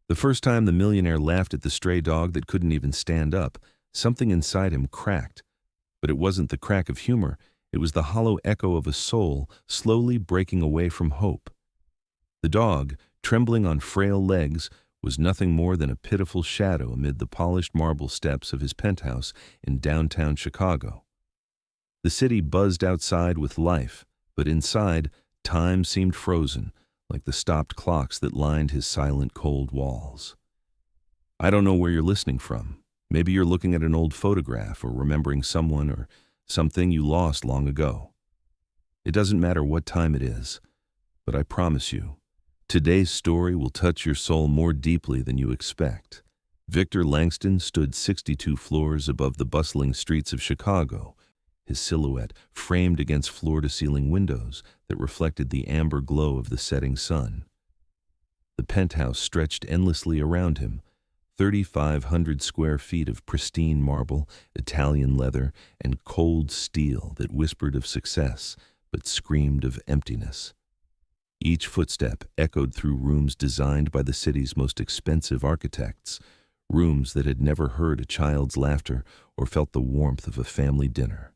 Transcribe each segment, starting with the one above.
The first time the millionaire laughed at the stray dog that couldn't even stand up, something inside him cracked. But it wasn't the crack of humor, it was the hollow echo of a soul slowly breaking away from hope. The dog, trembling on frail legs, was nothing more than a pitiful shadow amid the polished marble steps of his penthouse in downtown Chicago. The city buzzed outside with life, but inside, time seemed frozen, like the stopped clocks that lined his silent, cold walls. I don't know where you're listening from. Maybe you're looking at an old photograph or remembering someone or something you lost long ago. It doesn't matter what time it is, but I promise you, today's story will touch your soul more deeply than you expect. Victor Langston stood 62 floors above the bustling streets of Chicago, his silhouette framed against floor-to-ceiling windows that reflected the amber glow of the setting sun. The penthouse stretched endlessly around him, 3,500 square feet of pristine marble, Italian leather, and cold steel that whispered of success but screamed of emptiness. Each footstep echoed through rooms designed by the city's most expensive architects, rooms that had never heard a child's laughter or felt the warmth of a family dinner.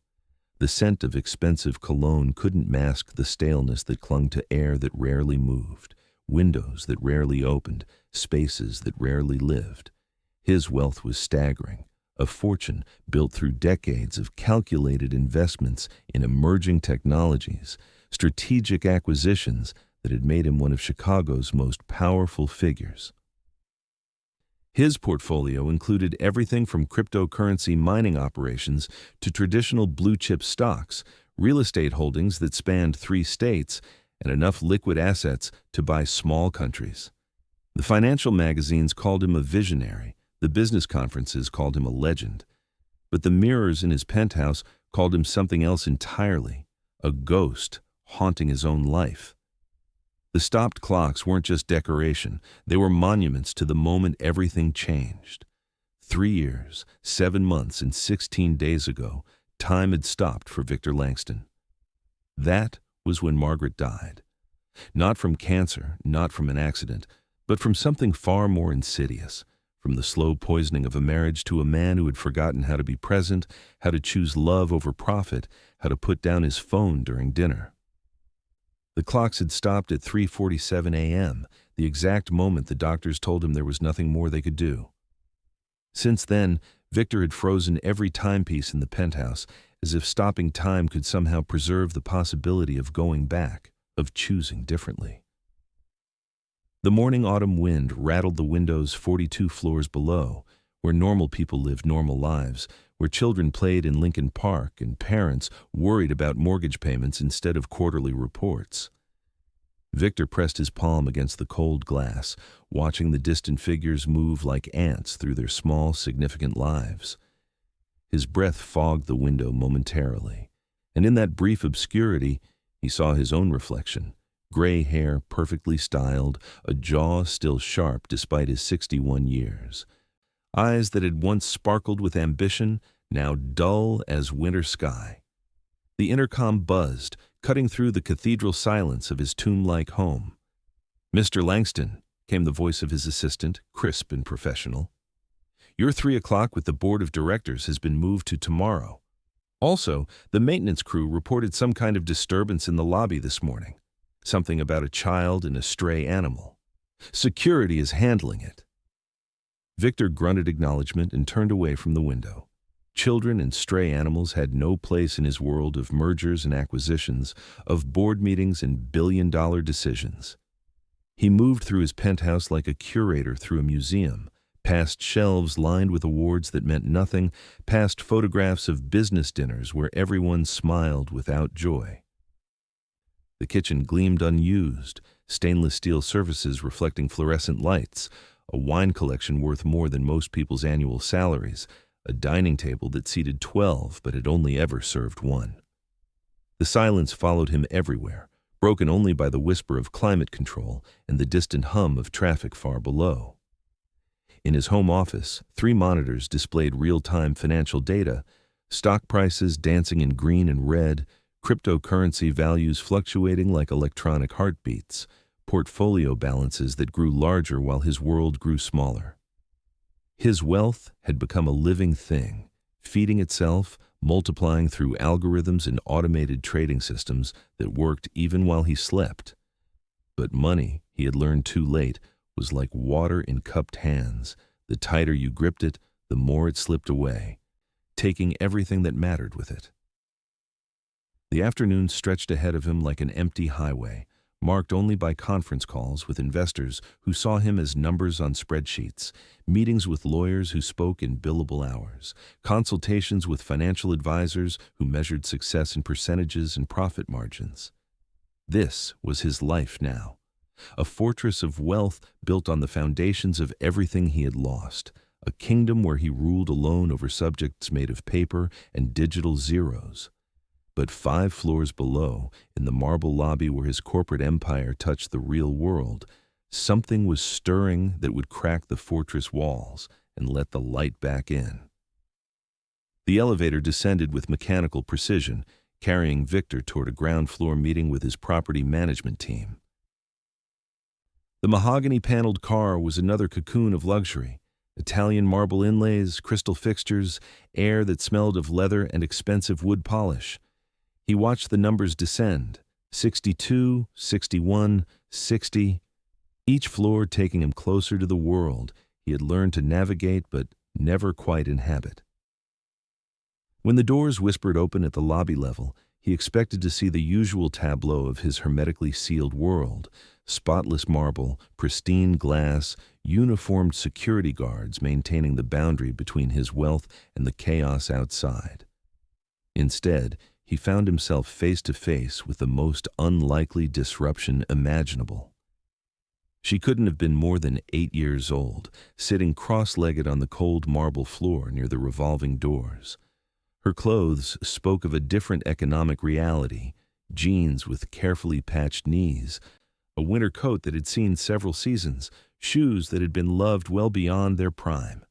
The scent of expensive cologne couldn't mask the staleness that clung to air that rarely moved, windows that rarely opened, spaces that rarely lived. His wealth was staggering, a fortune built through decades of calculated investments in emerging technologies, strategic acquisitions that had made him one of Chicago's most powerful figures. His portfolio included everything from cryptocurrency mining operations to traditional blue-chip stocks, real estate holdings that spanned 3 states, and enough liquid assets to buy small countries. The financial magazines called him a visionary, the business conferences called him a legend, but the mirrors in his penthouse called him something else entirely, a ghost haunting his own life. The stopped clocks weren't just decoration, they were monuments to the moment everything changed. 3 years, 7 months, and 16 days ago, time had stopped for Victor Langston. That was when Margaret died. Not from cancer, not from an accident, but from something far more insidious, from the slow poisoning of a marriage to a man who had forgotten how to be present, how to choose love over profit, how to put down his phone during dinner. The clocks had stopped at 3:47 a.m., the exact moment the doctors told him there was nothing more they could do. Since then, Victor had frozen every timepiece in the penthouse, as if stopping time could somehow preserve the possibility of going back, of choosing differently. The morning autumn wind rattled the windows 42 floors below, where normal people lived normal lives, where children played in Lincoln Park and parents worried about mortgage payments instead of quarterly reports. Victor pressed his palm against the cold glass, watching the distant figures move like ants through their small, significant lives. His breath fogged the window momentarily, and in that brief obscurity, he saw his own reflection, gray hair perfectly styled, a jaw still sharp despite his 61 years. Eyes that had once sparkled with ambition, now dull as winter sky. The intercom buzzed, cutting through the cathedral silence of his tomb-like home. "Mr. Langston," came the voice of his assistant, crisp and professional. "Your 3 o'clock with the board of directors has been moved to tomorrow. Also, the maintenance crew reported some kind of disturbance in the lobby this morning. Something about a child and a stray animal. Security is handling it." Victor grunted acknowledgement and turned away from the window. Children and stray animals had no place in his world of mergers and acquisitions, of board meetings and billion-dollar decisions. He moved through his penthouse like a curator through a museum, past shelves lined with awards that meant nothing, past photographs of business dinners where everyone smiled without joy. The kitchen gleamed unused, stainless steel surfaces reflecting fluorescent lights, a wine collection worth more than most people's annual salaries, a dining table that seated 12 but had only ever served 1. The silence followed him everywhere, broken only by the whisper of climate control and the distant hum of traffic far below. In his home office, 3 monitors displayed real-time financial data, stock prices dancing in green and red, cryptocurrency values fluctuating like electronic heartbeats, portfolio balances that grew larger while his world grew smaller. His wealth had become a living thing, feeding itself, multiplying through algorithms and automated trading systems that worked even while he slept. But money, he had learned too late, was like water in cupped hands. The tighter you gripped it, the more it slipped away, taking everything that mattered with it. The afternoon stretched ahead of him like an empty highway, marked only by conference calls with investors who saw him as numbers on spreadsheets, meetings with lawyers who spoke in billable hours, consultations with financial advisors who measured success in percentages and profit margins. This was his life now, a fortress of wealth built on the foundations of everything he had lost, a kingdom where he ruled alone over subjects made of paper and digital zeros. But 5 floors below, in the marble lobby where his corporate empire touched the real world, something was stirring that would crack the fortress walls and let the light back in. The elevator descended with mechanical precision, carrying Victor toward a ground-floor meeting with his property management team. The mahogany-paneled car was another cocoon of luxury. Italian marble inlays, crystal fixtures, air that smelled of leather and expensive wood polish. He watched the numbers descend, 62, 61, 60, each floor taking him closer to the world he had learned to navigate but never quite inhabit. When the doors whispered open at the lobby level, he expected to see the usual tableau of his hermetically sealed world: spotless marble, pristine glass, uniformed security guards maintaining the boundary between his wealth and the chaos outside. Instead, he found himself face to face with the most unlikely disruption imaginable. She couldn't have been more than 8 years old, sitting cross-legged on the cold marble floor near the revolving doors. Her clothes spoke of a different economic reality: jeans with carefully patched knees, a winter coat that had seen several seasons, shoes that had been loved well beyond their prime.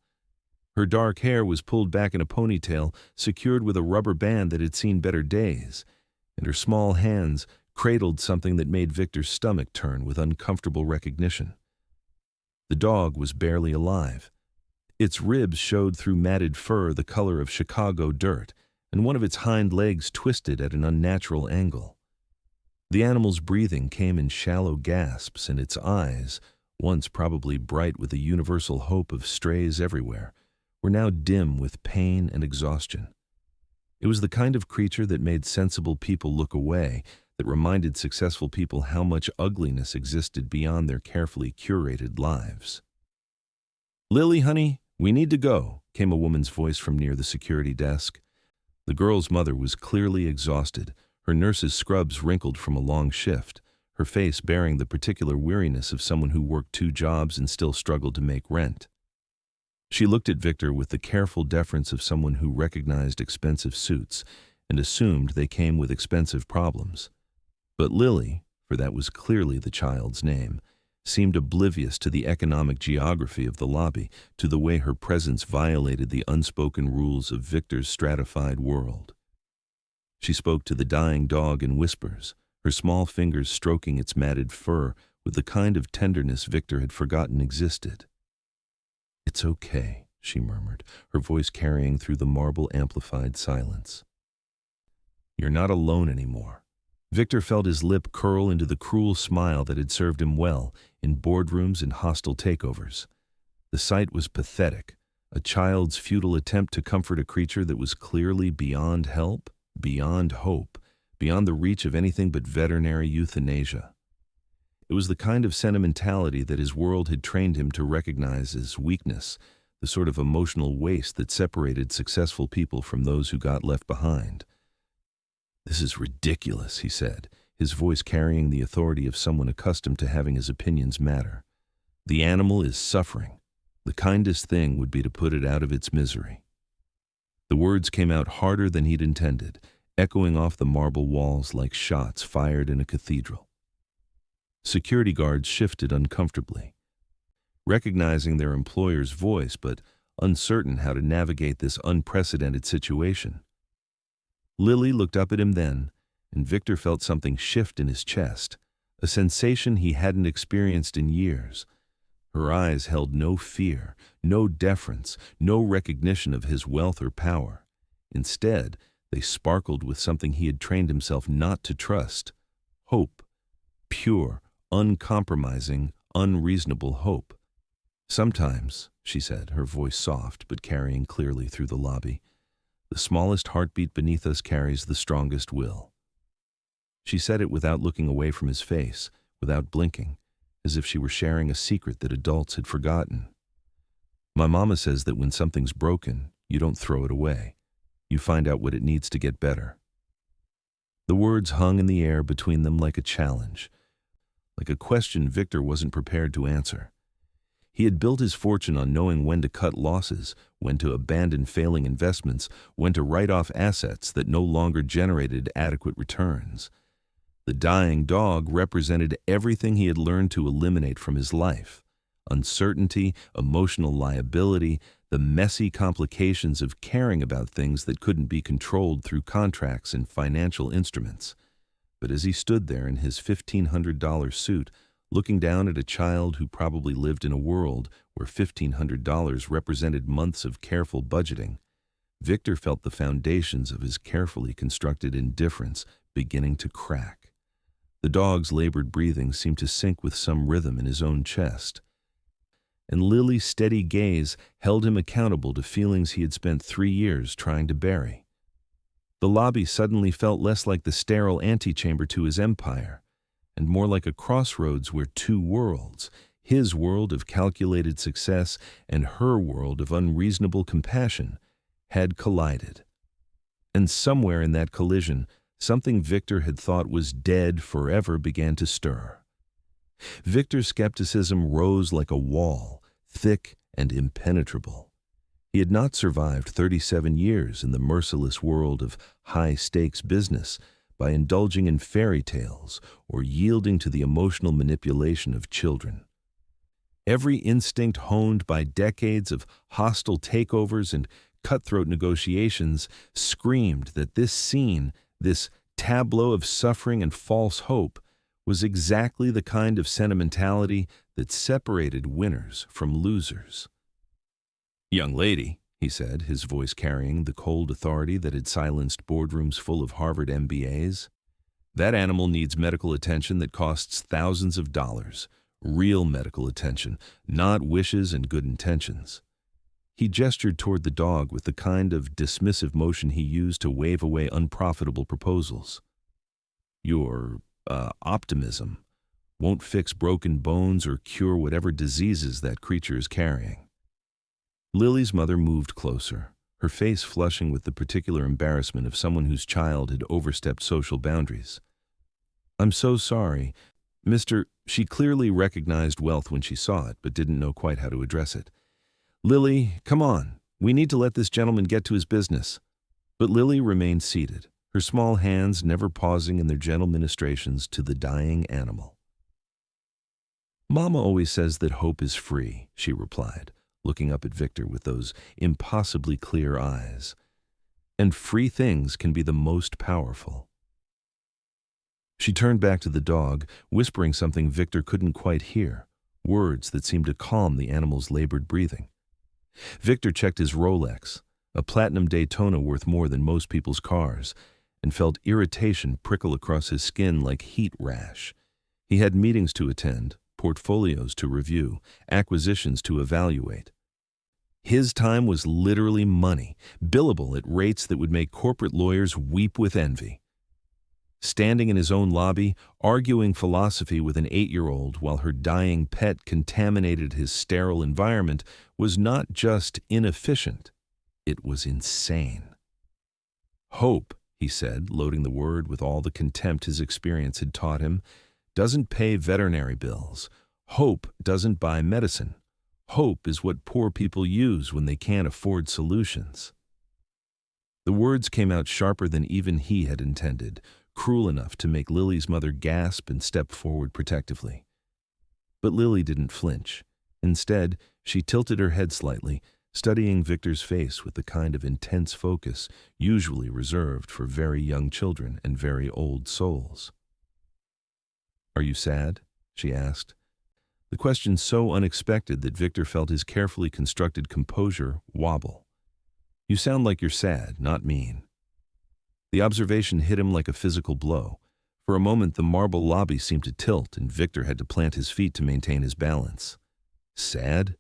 Her dark hair was pulled back in a ponytail, secured with a rubber band that had seen better days, and her small hands cradled something that made Victor's stomach turn with uncomfortable recognition. The dog was barely alive. Its ribs showed through matted fur the color of Chicago dirt, and one of its hind legs twisted at an unnatural angle. The animal's breathing came in shallow gasps, and its eyes, once probably bright with the universal hope of strays everywhere, were now dim with pain and exhaustion. It was the kind of creature that made sensible people look away, that reminded successful people how much ugliness existed beyond their carefully curated lives. "Lily, honey, we need to go," came a woman's voice from near the security desk. The girl's mother was clearly exhausted, her nurse's scrubs wrinkled from a long shift, her face bearing the particular weariness of someone who worked 2 jobs and still struggled to make rent. She looked at Victor with the careful deference of someone who recognized expensive suits and assumed they came with expensive problems. But Lily, for that was clearly the child's name, seemed oblivious to the economic geography of the lobby, to the way her presence violated the unspoken rules of Victor's stratified world. She spoke to the dying dog in whispers, her small fingers stroking its matted fur with the kind of tenderness Victor had forgotten existed. "It's okay," she murmured, her voice carrying through the marble-amplified silence. "You're not alone anymore." Victor felt his lip curl into the cruel smile that had served him well in boardrooms and hostile takeovers. The sight was pathetic, a child's futile attempt to comfort a creature that was clearly beyond help, beyond hope, beyond the reach of anything but veterinary euthanasia. It was the kind of sentimentality that his world had trained him to recognize as weakness, the sort of emotional waste that separated successful people from those who got left behind. "This is ridiculous," he said, his voice carrying the authority of someone accustomed to having his opinions matter. "The animal is suffering. The kindest thing would be to put it out of its misery." The words came out harder than he'd intended, echoing off the marble walls like shots fired in a cathedral. Security guards shifted uncomfortably, recognizing their employer's voice but uncertain how to navigate this unprecedented situation. Lily looked up at him then, and Victor felt something shift in his chest, a sensation he hadn't experienced in years. Her eyes held no fear, no deference, no recognition of his wealth or power. Instead, they sparkled with something he had trained himself not to trust: hope. Pure, uncompromising, unreasonable hope. "Sometimes," she said, her voice soft but carrying clearly through the lobby, "the smallest heartbeat beneath us carries the strongest will." She said it without looking away from his face, without blinking, as if she were sharing a secret that adults had forgotten. "My mama says that when something's broken, you don't throw it away. You find out what it needs to get better." The words hung in the air between them like a challenge, like a question Victor wasn't prepared to answer. He had built his fortune on knowing when to cut losses, when to abandon failing investments, when to write off assets that no longer generated adequate returns. The dying dog represented everything he had learned to eliminate from his life: uncertainty, emotional liability, the messy complications of caring about things that couldn't be controlled through contracts and financial instruments. But as he stood there in his $1,500 suit, looking down at a child who probably lived in a world where $1,500 represented months of careful budgeting, Victor felt the foundations of his carefully constructed indifference beginning to crack. The dog's labored breathing seemed to sync with some rhythm in his own chest. And Lily's steady gaze held him accountable to feelings he had spent 3 years trying to bury. The lobby suddenly felt less like the sterile antechamber to his empire, and more like a crossroads where two worlds, his world of calculated success and her world of unreasonable compassion, had collided. And somewhere in that collision, something Victor had thought was dead forever began to stir. Victor's skepticism rose like a wall, thick and impenetrable. He had not survived 37 years in the merciless world of high-stakes business by indulging in fairy tales or yielding to the emotional manipulation of children. Every instinct honed by decades of hostile takeovers and cutthroat negotiations screamed that this scene, this tableau of suffering and false hope, was exactly the kind of sentimentality that separated winners from losers. "Young lady," he said, his voice carrying the cold authority that had silenced boardrooms full of Harvard MBAs, "that animal needs medical attention that costs thousands of dollars. Real medical attention, not wishes and good intentions." He gestured toward the dog with the kind of dismissive motion he used to wave away unprofitable proposals. "Your optimism won't fix broken bones or cure whatever diseases that creature is carrying." Lily's mother moved closer, her face flushing with the particular embarrassment of someone whose child had overstepped social boundaries. "I'm so sorry, Mr." She clearly recognized wealth when she saw it, but didn't know quite how to address it. "Lily, come on. We need to let this gentleman get to his business." But Lily remained seated, her small hands never pausing in their gentle ministrations to the dying animal. "Mama always says that hope is free," she replied, looking up at Victor with those impossibly clear eyes. "And free things can be the most powerful." She turned back to the dog, whispering something Victor couldn't quite hear, words that seemed to calm the animal's labored breathing. Victor checked his Rolex, a platinum Daytona worth more than most people's cars, and felt irritation prickle across his skin like heat rash. He had meetings to attend, portfolios to review, acquisitions to evaluate. His time was literally money, billable at rates that would make corporate lawyers weep with envy. Standing in his own lobby, arguing philosophy with an 8-year-old while her dying pet contaminated his sterile environment was not just inefficient, it was insane. "Hope," he said, loading the word with all the contempt his experience had taught him, "doesn't pay veterinary bills. Hope doesn't buy medicine. Hope is what poor people use when they can't afford solutions." The words came out sharper than even he had intended, cruel enough to make Lily's mother gasp and step forward protectively. But Lily didn't flinch. Instead, she tilted her head slightly, studying Victor's face with the kind of intense focus usually reserved for very young children and very old souls. "Are you sad?" she asked. The question so unexpected that Victor felt his carefully constructed composure wobble. "You sound like you're sad, not mean." The observation hit him like a physical blow. For a moment the marble lobby seemed to tilt, and Victor had to plant his feet to maintain his balance. Sad?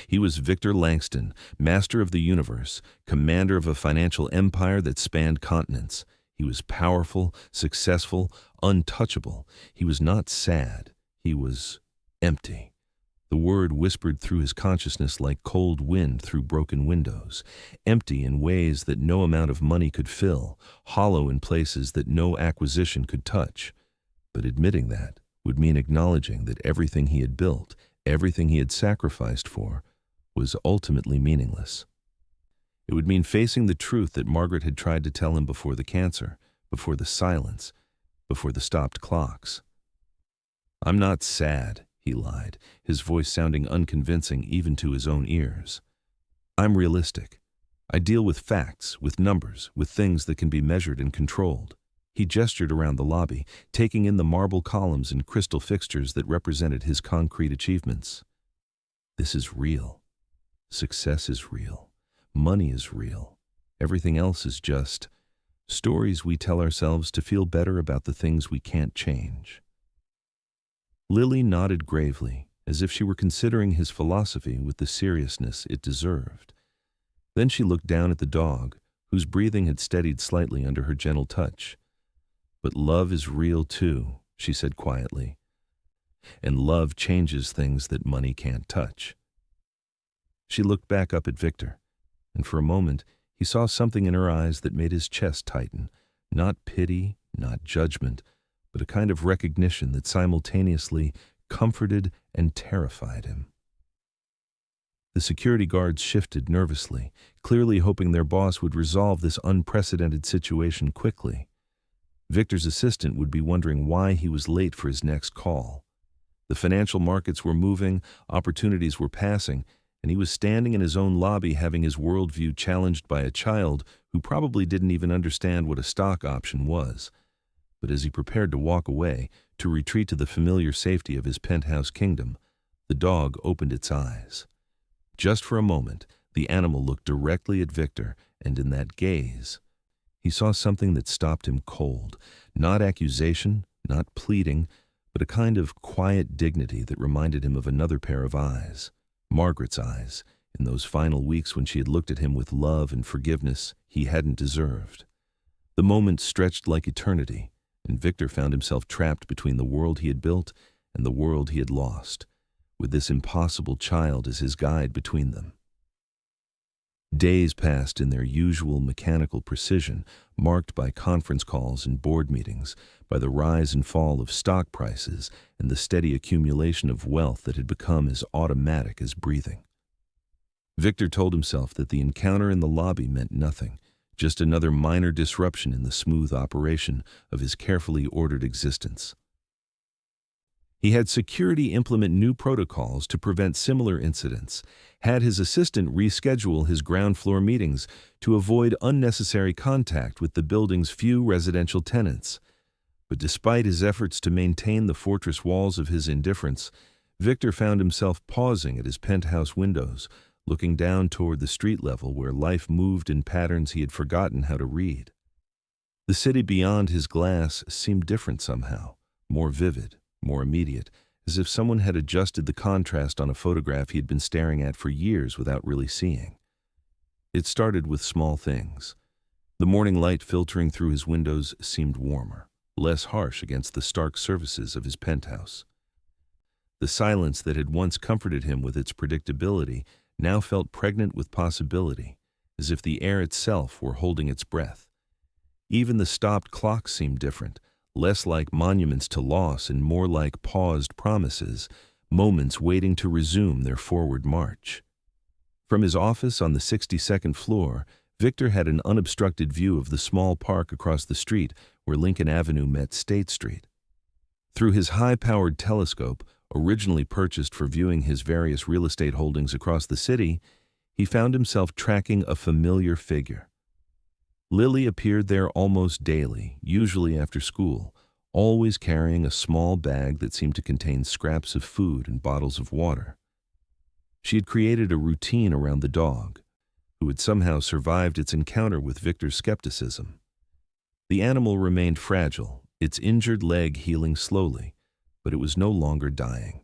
He was Victor Langston, master of the universe, commander of a financial empire that spanned continents. He was powerful, successful, untouchable. He was not sad. He was empty. The word whispered through his consciousness like cold wind through broken windows, empty in ways that no amount of money could fill, hollow in places that no acquisition could touch. But admitting that would mean acknowledging that everything he had built, everything he had sacrificed for, was ultimately meaningless. It would mean facing the truth that Margaret had tried to tell him before the cancer, before the silence, before the stopped clocks. "I'm not sad," he lied, his voice sounding unconvincing even to his own ears. "I'm realistic. I deal with facts, with numbers, with things that can be measured and controlled." He gestured around the lobby, taking in the marble columns and crystal fixtures that represented his concrete achievements. "This is real. Success is real. Money is real. Everything else is just stories we tell ourselves to feel better about the things we can't change." Lily nodded gravely, as if she were considering his philosophy with the seriousness it deserved. Then she looked down at the dog, whose breathing had steadied slightly under her gentle touch. "But love is real too," she said quietly. "And love changes things that money can't touch." She looked back up at Victor, and for a moment he saw something in her eyes that made his chest tighten, not pity, not judgment, but a kind of recognition that simultaneously comforted and terrified him. The security guards shifted nervously, clearly hoping their boss would resolve this unprecedented situation quickly. Victor's assistant would be wondering why he was late for his next call. The financial markets were moving, opportunities were passing, and he was standing in his own lobby having his worldview challenged by a child who probably didn't even understand what a stock option was. But as he prepared to walk away, to retreat to the familiar safety of his penthouse kingdom, the dog opened its eyes. Just for a moment, the animal looked directly at Victor, and in that gaze, he saw something that stopped him cold. Not accusation, not pleading, but a kind of quiet dignity that reminded him of another pair of eyes, Margaret's eyes, in those final weeks when she had looked at him with love and forgiveness he hadn't deserved. The moment stretched like eternity, and Victor found himself trapped between the world he had built and the world he had lost, with this impossible child as his guide between them. Days passed in their usual mechanical precision, marked by conference calls and board meetings, by the rise and fall of stock prices and the steady accumulation of wealth that had become as automatic as breathing. Victor told himself that the encounter in the lobby meant nothing, just another minor disruption in the smooth operation of his carefully ordered existence. He had security implement new protocols to prevent similar incidents, had his assistant reschedule his ground floor meetings to avoid unnecessary contact with the building's few residential tenants. But despite his efforts to maintain the fortress walls of his indifference, Victor found himself pausing at his penthouse windows, looking down toward the street level where life moved in patterns he had forgotten how to read. The city beyond his glass seemed different somehow, more vivid, more immediate, as if someone had adjusted the contrast on a photograph he had been staring at for years without really seeing. It started with small things. The morning light filtering through his windows seemed warmer, less harsh against the stark surfaces of his penthouse. The silence that had once comforted him with its predictability now felt pregnant with possibility, as if the air itself were holding its breath. Even the stopped clocks seemed different, less like monuments to loss and more like paused promises, moments waiting to resume their forward march. From his office on the 62nd floor, Victor had an unobstructed view of the small park across the street where Lincoln Avenue met State Street. Through his high-powered telescope, originally purchased for viewing his various real estate holdings across the city, he found himself tracking a familiar figure. Lily appeared there almost daily, usually after school, always carrying a small bag that seemed to contain scraps of food and bottles of water. She had created a routine around the dog, who had somehow survived its encounter with Victor's skepticism. The animal remained fragile, its injured leg healing slowly, but it was no longer dying.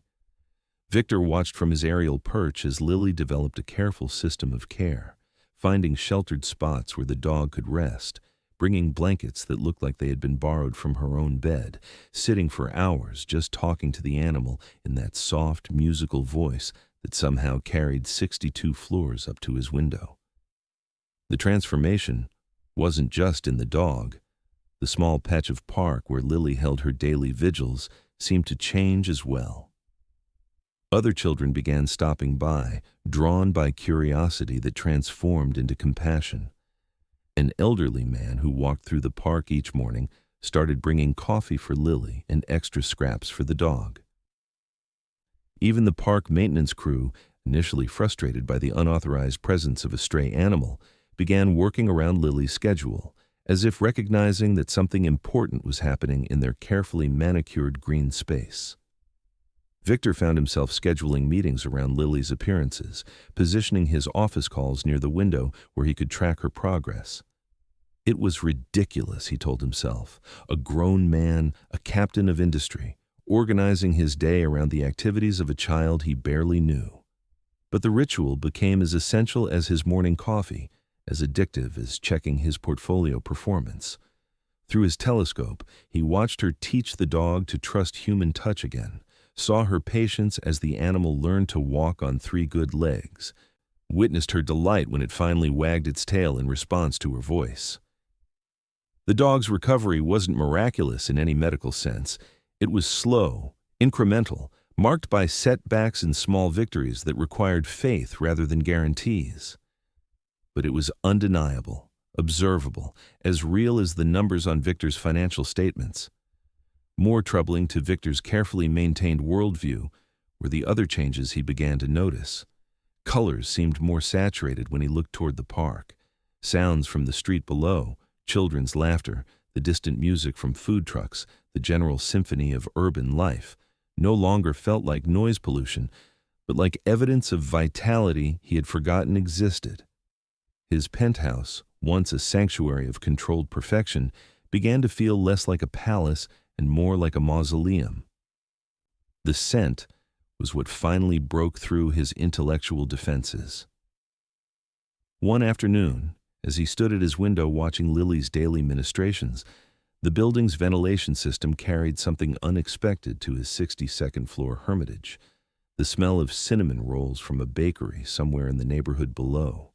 Victor watched from his aerial perch as Lily developed a careful system of care, finding sheltered spots where the dog could rest, bringing blankets that looked like they had been borrowed from her own bed, sitting for hours just talking to the animal in that soft, musical voice that somehow carried 62 floors up to his window. The transformation wasn't just in the dog. The small patch of park where Lily held her daily vigils seemed to change as well. Other children began stopping by, drawn by curiosity that transformed into compassion. An elderly man who walked through the park each morning started bringing coffee for Lily and extra scraps for the dog. Even the park maintenance crew, initially frustrated by the unauthorized presence of a stray animal, began working around Lily's schedule, as if recognizing that something important was happening in their carefully manicured green space. Victor found himself scheduling meetings around Lily's appearances, positioning his office calls near the window where he could track her progress. It was ridiculous, he told himself, a grown man, a captain of industry, organizing his day around the activities of a child he barely knew. But the ritual became as essential as his morning coffee, as addictive as checking his portfolio performance. Through his telescope, he watched her teach the dog to trust human touch again, saw her patience as the animal learned to walk on 3 good legs, witnessed her delight when it finally wagged its tail in response to her voice. The dog's recovery wasn't miraculous in any medical sense. It was slow, incremental, marked by setbacks and small victories that required faith rather than guarantees. But it was undeniable, observable, as real as the numbers on Victor's financial statements. More troubling to Victor's carefully maintained worldview were the other changes he began to notice. Colors seemed more saturated when he looked toward the park. Sounds from the street below, children's laughter, the distant music from food trucks, the general symphony of urban life, no longer felt like noise pollution, but like evidence of vitality he had forgotten existed. His penthouse, once a sanctuary of controlled perfection, began to feel less like a palace and more like a mausoleum. The scent was what finally broke through his intellectual defenses. One afternoon, as he stood at his window watching Lily's daily ministrations, the building's ventilation system carried something unexpected to his 62nd floor hermitage, the smell of cinnamon rolls from a bakery somewhere in the neighborhood below.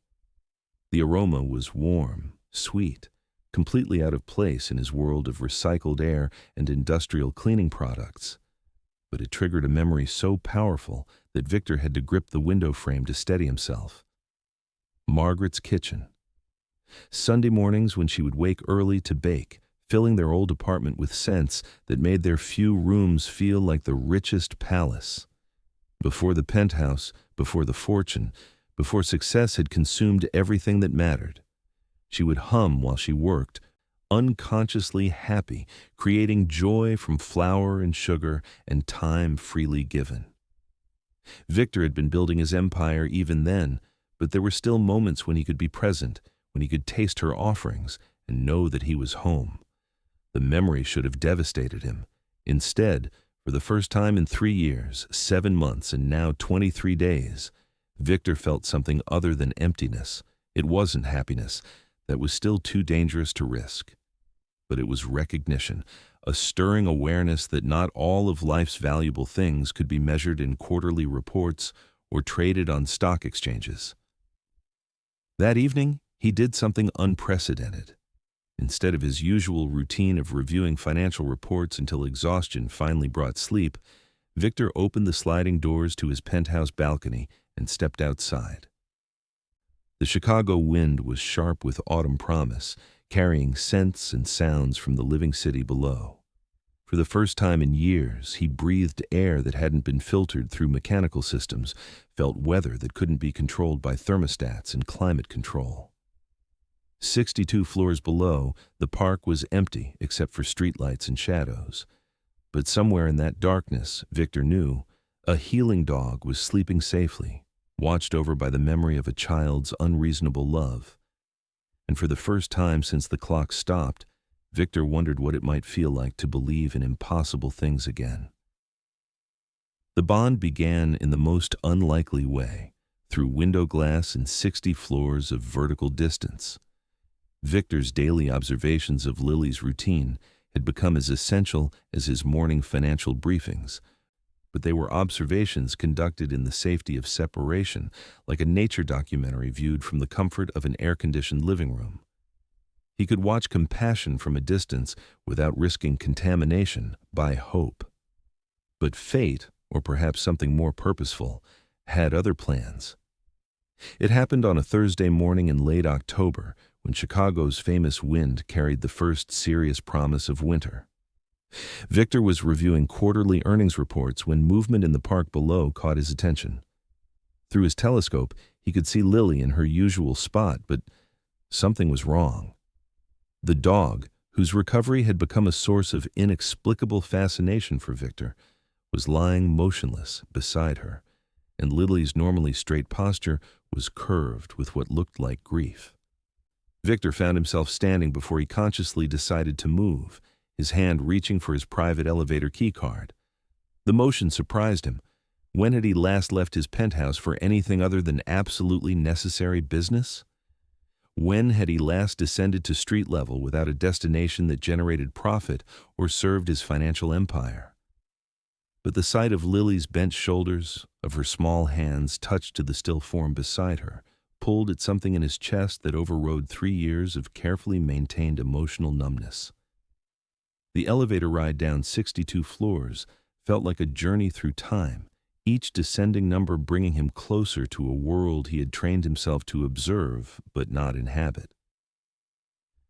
The aroma was warm, sweet, completely out of place in his world of recycled air and industrial cleaning products. But it triggered a memory so powerful that Victor had to grip the window frame to steady himself. Margaret's kitchen. Sunday mornings when she would wake early to bake, filling their old apartment with scents that made their few rooms feel like the richest palace. Before the penthouse, before the fortune, before success had consumed everything that mattered, she would hum while she worked, unconsciously happy, creating joy from flour and sugar and time freely given. Victor had been building his empire even then, but there were still moments when he could be present, when he could taste her offerings and know that he was home. The memory should have devastated him. Instead, for the first time in 3 years, 7 months, and now 23 days, Victor felt something other than emptiness. It wasn't happiness. That was still too dangerous to risk. But it was recognition, a stirring awareness that not all of life's valuable things could be measured in quarterly reports or traded on stock exchanges. That evening, he did something unprecedented. Instead of his usual routine of reviewing financial reports until exhaustion finally brought sleep, Victor opened the sliding doors to his penthouse balcony and stepped outside. The Chicago wind was sharp with autumn promise, carrying scents and sounds from the living city below. For the first time in years, he breathed air that hadn't been filtered through mechanical systems, felt weather that couldn't be controlled by thermostats and climate control. 62 floors below, the park was empty except for streetlights and shadows. But somewhere in that darkness, Victor knew, a healing dog was sleeping safely, watched over by the memory of a child's unreasonable love. And for the first time since the clock stopped, Victor wondered what it might feel like to believe in impossible things again. The bond began in the most unlikely way, through window glass and 60 floors of vertical distance. Victor's daily observations of Lily's routine had become as essential as his morning financial briefings, but they were observations conducted in the safety of separation, like a nature documentary viewed from the comfort of an air-conditioned living room. He could watch compassion from a distance without risking contamination by hope. But fate, or perhaps something more purposeful, had other plans. It happened on a Thursday morning in late October, when Chicago's famous wind carried the first serious promise of winter. Victor was reviewing quarterly earnings reports when movement in the park below caught his attention. Through his telescope, he could see Lily in her usual spot, but something was wrong. The dog, whose recovery had become a source of inexplicable fascination for Victor, was lying motionless beside her, and Lily's normally straight posture was curved with what looked like grief. Victor found himself standing before he consciously decided to move, his hand reaching for his private elevator keycard. The motion surprised him. When had he last left his penthouse for anything other than absolutely necessary business? When had he last descended to street level without a destination that generated profit or served his financial empire? But the sight of Lily's bent shoulders, of her small hands touched to the still form beside her, pulled at something in his chest that overrode 3 years of carefully maintained emotional numbness. The elevator ride down 62 floors felt like a journey through time, each descending number bringing him closer to a world he had trained himself to observe but not inhabit.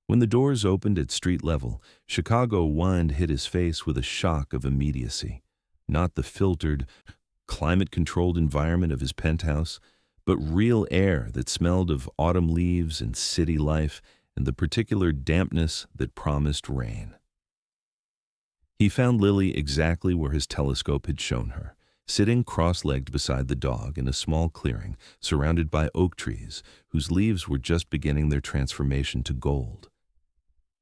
When the doors opened at street level, Chicago wind hit his face with a shock of immediacy. Not the filtered, climate-controlled environment of his penthouse, but real air that smelled of autumn leaves and city life and the particular dampness that promised rain. He found Lily exactly where his telescope had shown her, sitting cross-legged beside the dog in a small clearing surrounded by oak trees whose leaves were just beginning their transformation to gold.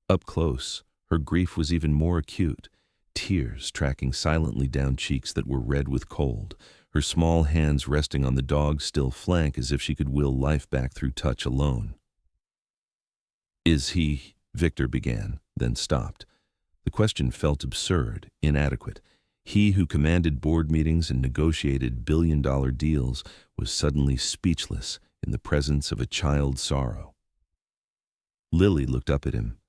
Up close, her grief was even more acute, tears tracking silently down cheeks that were red with cold, her small hands resting on the dog's still flank as if she could will life back through touch alone. "Is he?" Victor began, then stopped. The question felt absurd, inadequate. He who commanded board meetings and negotiated billion-dollar deals was suddenly speechless in the presence of a child's sorrow. Lily looked up at him,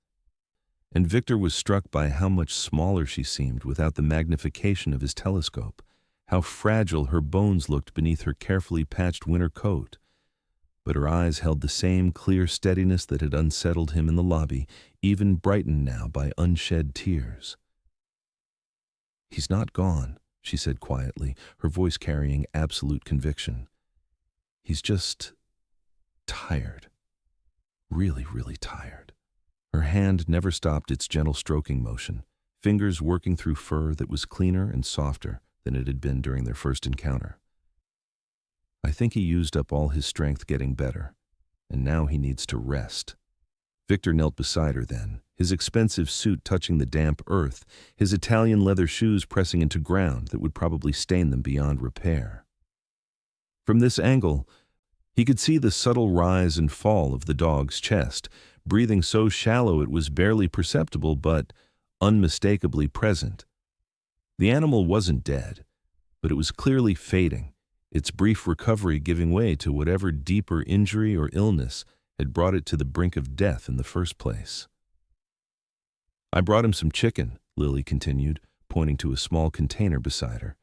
and Victor was struck by how much smaller she seemed without the magnification of his telescope, how fragile her bones looked beneath her carefully patched winter coat. But her eyes held the same clear steadiness that had unsettled him in the lobby, even brightened now by unshed tears. "He's not gone," she said quietly, her voice carrying absolute conviction. "He's just tired. Really, really tired." Her hand never stopped its gentle stroking motion, fingers working through fur that was cleaner and softer than it had been during their first encounter. "I think he used up all his strength getting better, and now he needs to rest." Victor knelt beside her then, his expensive suit touching the damp earth, his Italian leather shoes pressing into ground that would probably stain them beyond repair. From this angle, he could see the subtle rise and fall of the dog's chest, breathing so shallow it was barely perceptible but unmistakably present. The animal wasn't dead, but it was clearly fading, its brief recovery giving way to whatever deeper injury or illness had brought it to the brink of death in the first place. "I brought him some chicken," Lily continued, pointing to a small container beside her.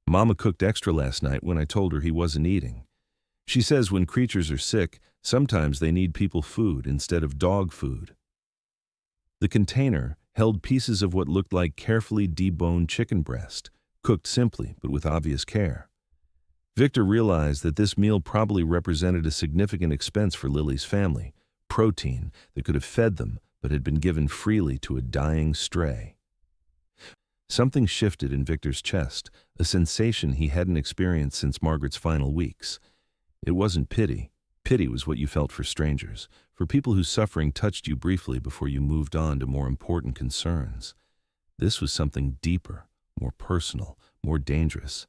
"Mama cooked extra last night when I told her he wasn't eating. She says when creatures are sick, sometimes they need people food instead of dog food." The container held pieces of what looked like carefully deboned chicken breast, cooked simply but with obvious care. Victor realized that this meal probably represented a significant expense for Lily's family, protein that could have fed them but had been given freely to a dying stray. Something shifted in Victor's chest, a sensation he hadn't experienced since Margaret's final weeks. It wasn't pity. Pity was what you felt for strangers, for people whose suffering touched you briefly before you moved on to more important concerns. This was something deeper, more personal, more dangerous.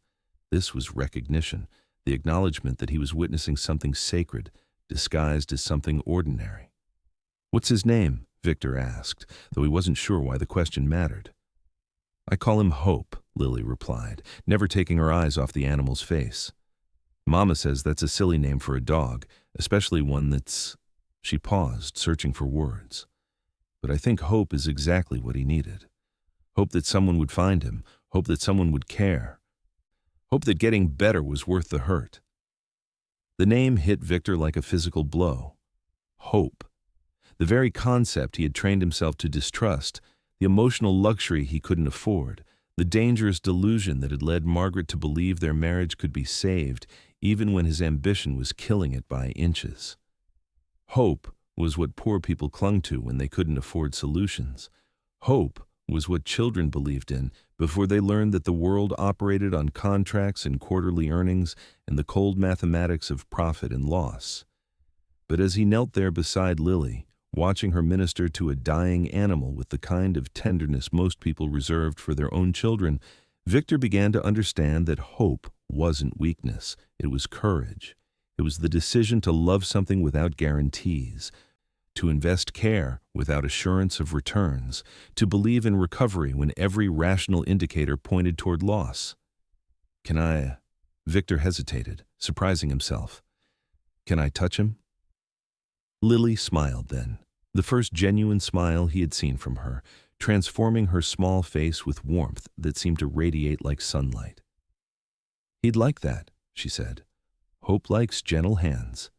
This was recognition, the acknowledgement that he was witnessing something sacred, disguised as something ordinary. "What's his name?" Victor asked, though he wasn't sure why the question mattered. "I call him Hope," Lily replied, never taking her eyes off the animal's face. "Mama says that's a silly name for a dog, especially one that's—" She paused, searching for words. "But I think Hope is exactly what he needed. Hope that someone would find him, hope that someone would care. Hope that getting better was worth the hurt." The name hit Victor like a physical blow. Hope. The very concept he had trained himself to distrust, the emotional luxury he couldn't afford, the dangerous delusion that had led Margaret to believe their marriage could be saved even when his ambition was killing it by inches. Hope was what poor people clung to when they couldn't afford solutions. Hope was what children believed in before they learned that the world operated on contracts and quarterly earnings and the cold mathematics of profit and loss. But as he knelt there beside Lily, watching her minister to a dying animal with the kind of tenderness most people reserved for their own children, Victor began to understand that hope wasn't weakness, it was courage. It was the decision to love something without guarantees, to invest care without assurance of returns, to believe in recovery when every rational indicator pointed toward loss. "Can I—" Victor hesitated, surprising himself. "Can I touch him?" Lily smiled then, the first genuine smile he had seen from her, transforming her small face with warmth that seemed to radiate like sunlight. "He'd like that," she said. "Hope likes gentle hands."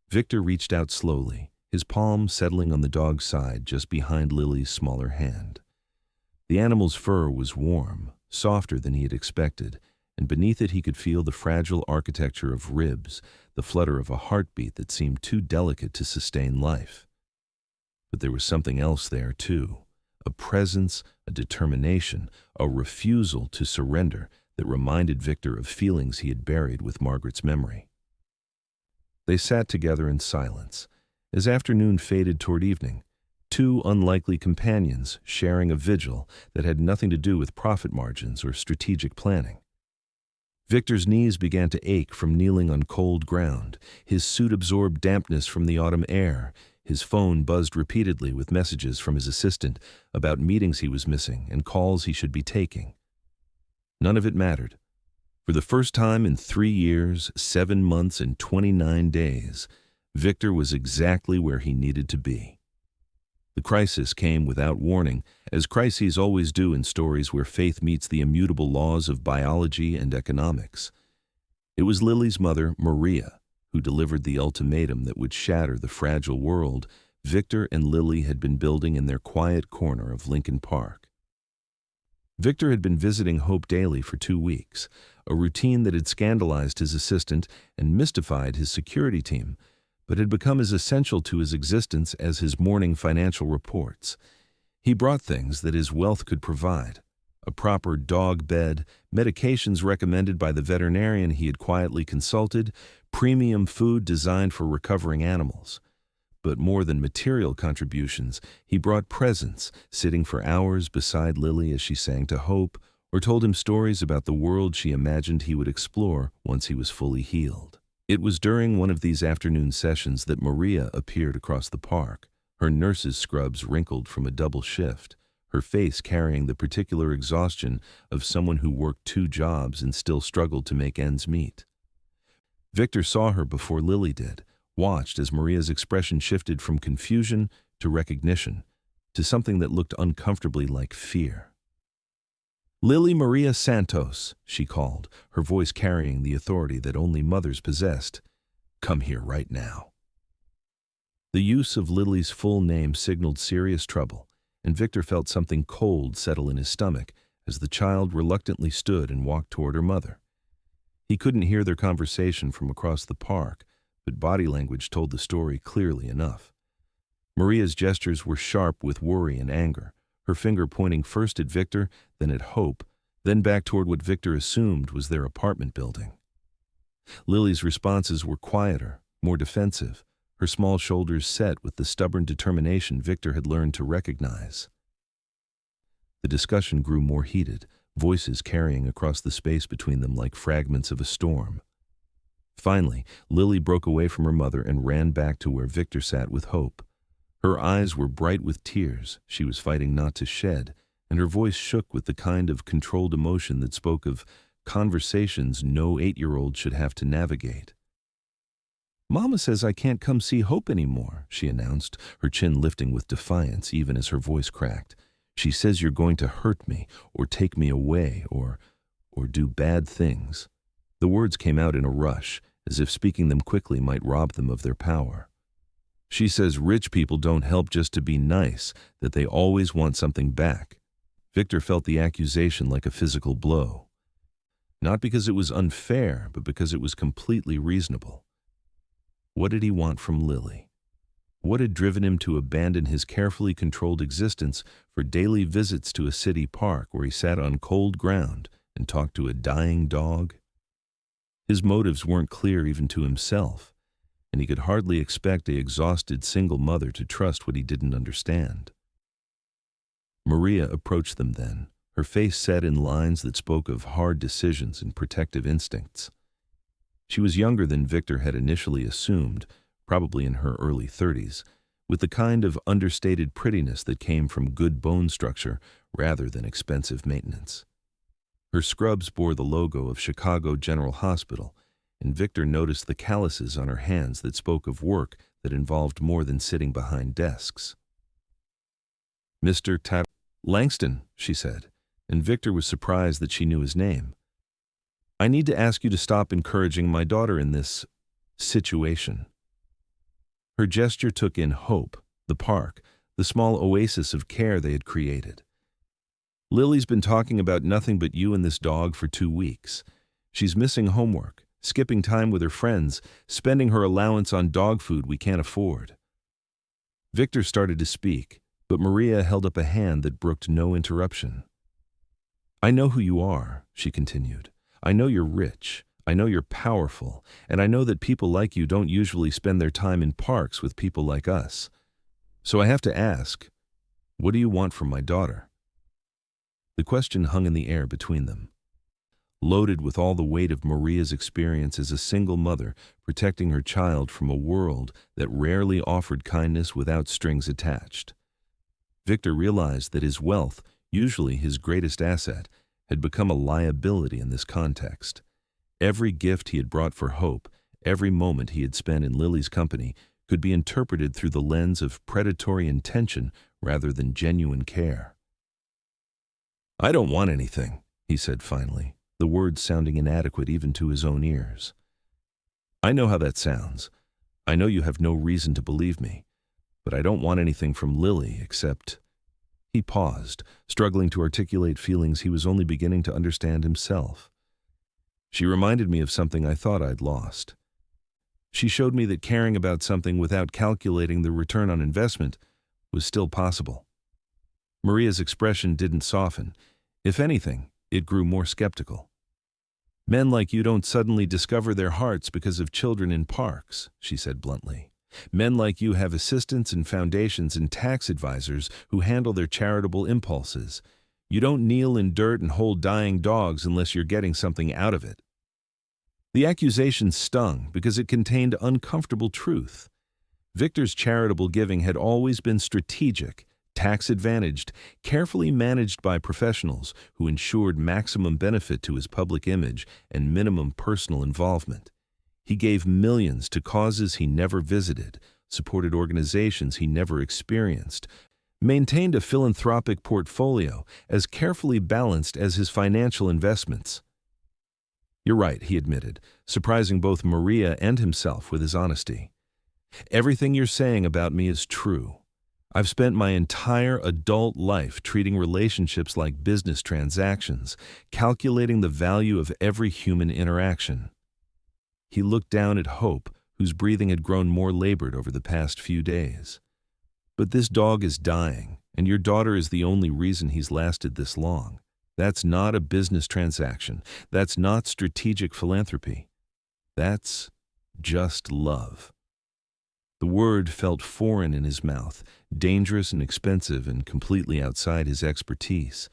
Victor reached out slowly, his palm settling on the dog's side just behind Lily's smaller hand. The animal's fur was warm, softer than he had expected, and beneath it he could feel the fragile architecture of ribs, the flutter of a heartbeat that seemed too delicate to sustain life. But there was something else there, too, a presence, a determination, a refusal to surrender that reminded Victor of feelings he had buried with Margaret's memory. They sat together in silence. As afternoon faded toward evening, two unlikely companions sharing a vigil that had nothing to do with profit margins or strategic planning. Victor's knees began to ache from kneeling on cold ground. His suit absorbed dampness from the autumn air. His phone buzzed repeatedly with messages from his assistant about meetings he was missing and calls he should be taking. None of it mattered. For the first time in 3 years, 7 months, and 29 days, Victor was exactly where he needed to be. The crisis came without warning, as crises always do in stories where faith meets the immutable laws of biology and economics. It was Lily's mother, Maria, who delivered the ultimatum that would shatter the fragile world Victor and Lily had been building in their quiet corner of Lincoln Park. Victor had been visiting Hope daily for 2 weeks, a routine that had scandalized his assistant and mystified his security team, but had become as essential to his existence as his morning financial reports. He brought things that his wealth could provide: a proper dog bed, medications recommended by the veterinarian he had quietly consulted, premium food designed for recovering animals. But more than material contributions, he brought presents, sitting for hours beside Lily as she sang to Hope, or told him stories about the world she imagined he would explore once he was fully healed. It was during one of these afternoon sessions that Maria appeared across the park, her nurse's scrubs wrinkled from a double shift, her face carrying the particular exhaustion of someone who worked 2 jobs and still struggled to make ends meet. Victor saw her before Lily did, watched as Maria's expression shifted from confusion to recognition, to something that looked uncomfortably like fear. "Lily Maria Santos," she called, her voice carrying the authority that only mothers possessed. "Come here right now." The use of Lily's full name signaled serious trouble, and Victor felt something cold settle in his stomach as the child reluctantly stood and walked toward her mother. He couldn't hear their conversation from across the park, but body language told the story clearly enough. Maria's gestures were sharp with worry and anger, her finger pointing first at Victor, then at Hope, then back toward what Victor assumed was their apartment building. Lily's responses were quieter, more defensive, her small shoulders set with the stubborn determination Victor had learned to recognize. The discussion grew more heated, voices carrying across the space between them like fragments of a storm. Finally, Lily broke away from her mother and ran back to where Victor sat with Hope. Her eyes were bright with tears she was fighting not to shed, and her voice shook with the kind of controlled emotion that spoke of conversations no 8-year-old should have to navigate. "Mama says I can't come see Hope anymore," she announced, her chin lifting with defiance even as her voice cracked. "She says you're going to hurt me, or take me away, or do bad things." The words came out in a rush, as if speaking them quickly might rob them of their power. "She says rich people don't help just to be nice, that they always want something back." Victor felt the accusation like a physical blow. Not because it was unfair, but because it was completely reasonable. What did he want from Lily? What had driven him to abandon his carefully controlled existence for daily visits to a city park where he sat on cold ground and talked to a dying dog? His motives weren't clear even to himself, and he could hardly expect an exhausted single mother to trust what he didn't understand. Maria approached them then, her face set in lines that spoke of hard decisions and protective instincts. She was younger than Victor had initially assumed, probably in her early 30s, with the kind of understated prettiness that came from good bone structure rather than expensive maintenance. Her scrubs bore the logo of Chicago General Hospital, and Victor noticed the calluses on her hands that spoke of work that involved more than sitting behind desks. "Mr. Langston," she said, and Victor was surprised that she knew his name. "I need to ask you to stop encouraging my daughter in this situation." Her gesture took in Hope, the park, the small oasis of care they had created. "Lily's been talking about nothing but you and this dog for 2 weeks. She's missing homework, skipping time with her friends, spending her allowance on dog food we can't afford." Victor started to speak, but Maria held up a hand that brooked no interruption. "I know who you are," she continued. "I know you're rich, I know you're powerful, and I know that people like you don't usually spend their time in parks with people like us. So I have to ask, what do you want from my daughter?" The question hung in the air between them, loaded with all the weight of Maria's experience as a single mother protecting her child from a world that rarely offered kindness without strings attached. Victor realized that his wealth, usually his greatest asset, had become a liability in this context. Every gift he had brought for Hope, every moment he had spent in Lily's company, could be interpreted through the lens of predatory intention rather than genuine care. "I don't want anything," he said finally, the words sounding inadequate even to his own ears. "I know how that sounds. I know you have no reason to believe me. But I don't want anything from Lily except—" He paused, struggling to articulate feelings he was only beginning to understand himself. "She reminded me of something I thought I'd lost. She showed me that caring about something without calculating the return on investment was still possible." Maria's expression didn't soften. If anything, it grew more skeptical. "Men like you don't suddenly discover their hearts because of children in parks," she said bluntly. "Men like you have assistants and foundations and tax advisors who handle their charitable impulses. You don't kneel in dirt and hold dying dogs unless you're getting something out of it." The accusation stung because it contained uncomfortable truth. Victor's charitable giving had always been strategic, tax-advantaged, carefully managed by professionals who ensured maximum benefit to his public image and minimum personal involvement. He gave millions to causes he never visited, supported organizations he never experienced, maintained a philanthropic portfolio as carefully balanced as his financial investments. "You're right," he admitted, surprising both Maria and himself with his honesty. "Everything you're saying about me is true. I've spent my entire adult life treating relationships like business transactions, calculating the value of every human interaction." He looked down at Hope, whose breathing had grown more labored over the past few days. "But this dog is dying, and your daughter is the only reason he's lasted this long. That's not a business transaction. That's not strategic philanthropy. That's just love." The word felt foreign in his mouth, dangerous and expensive and completely outside his expertise.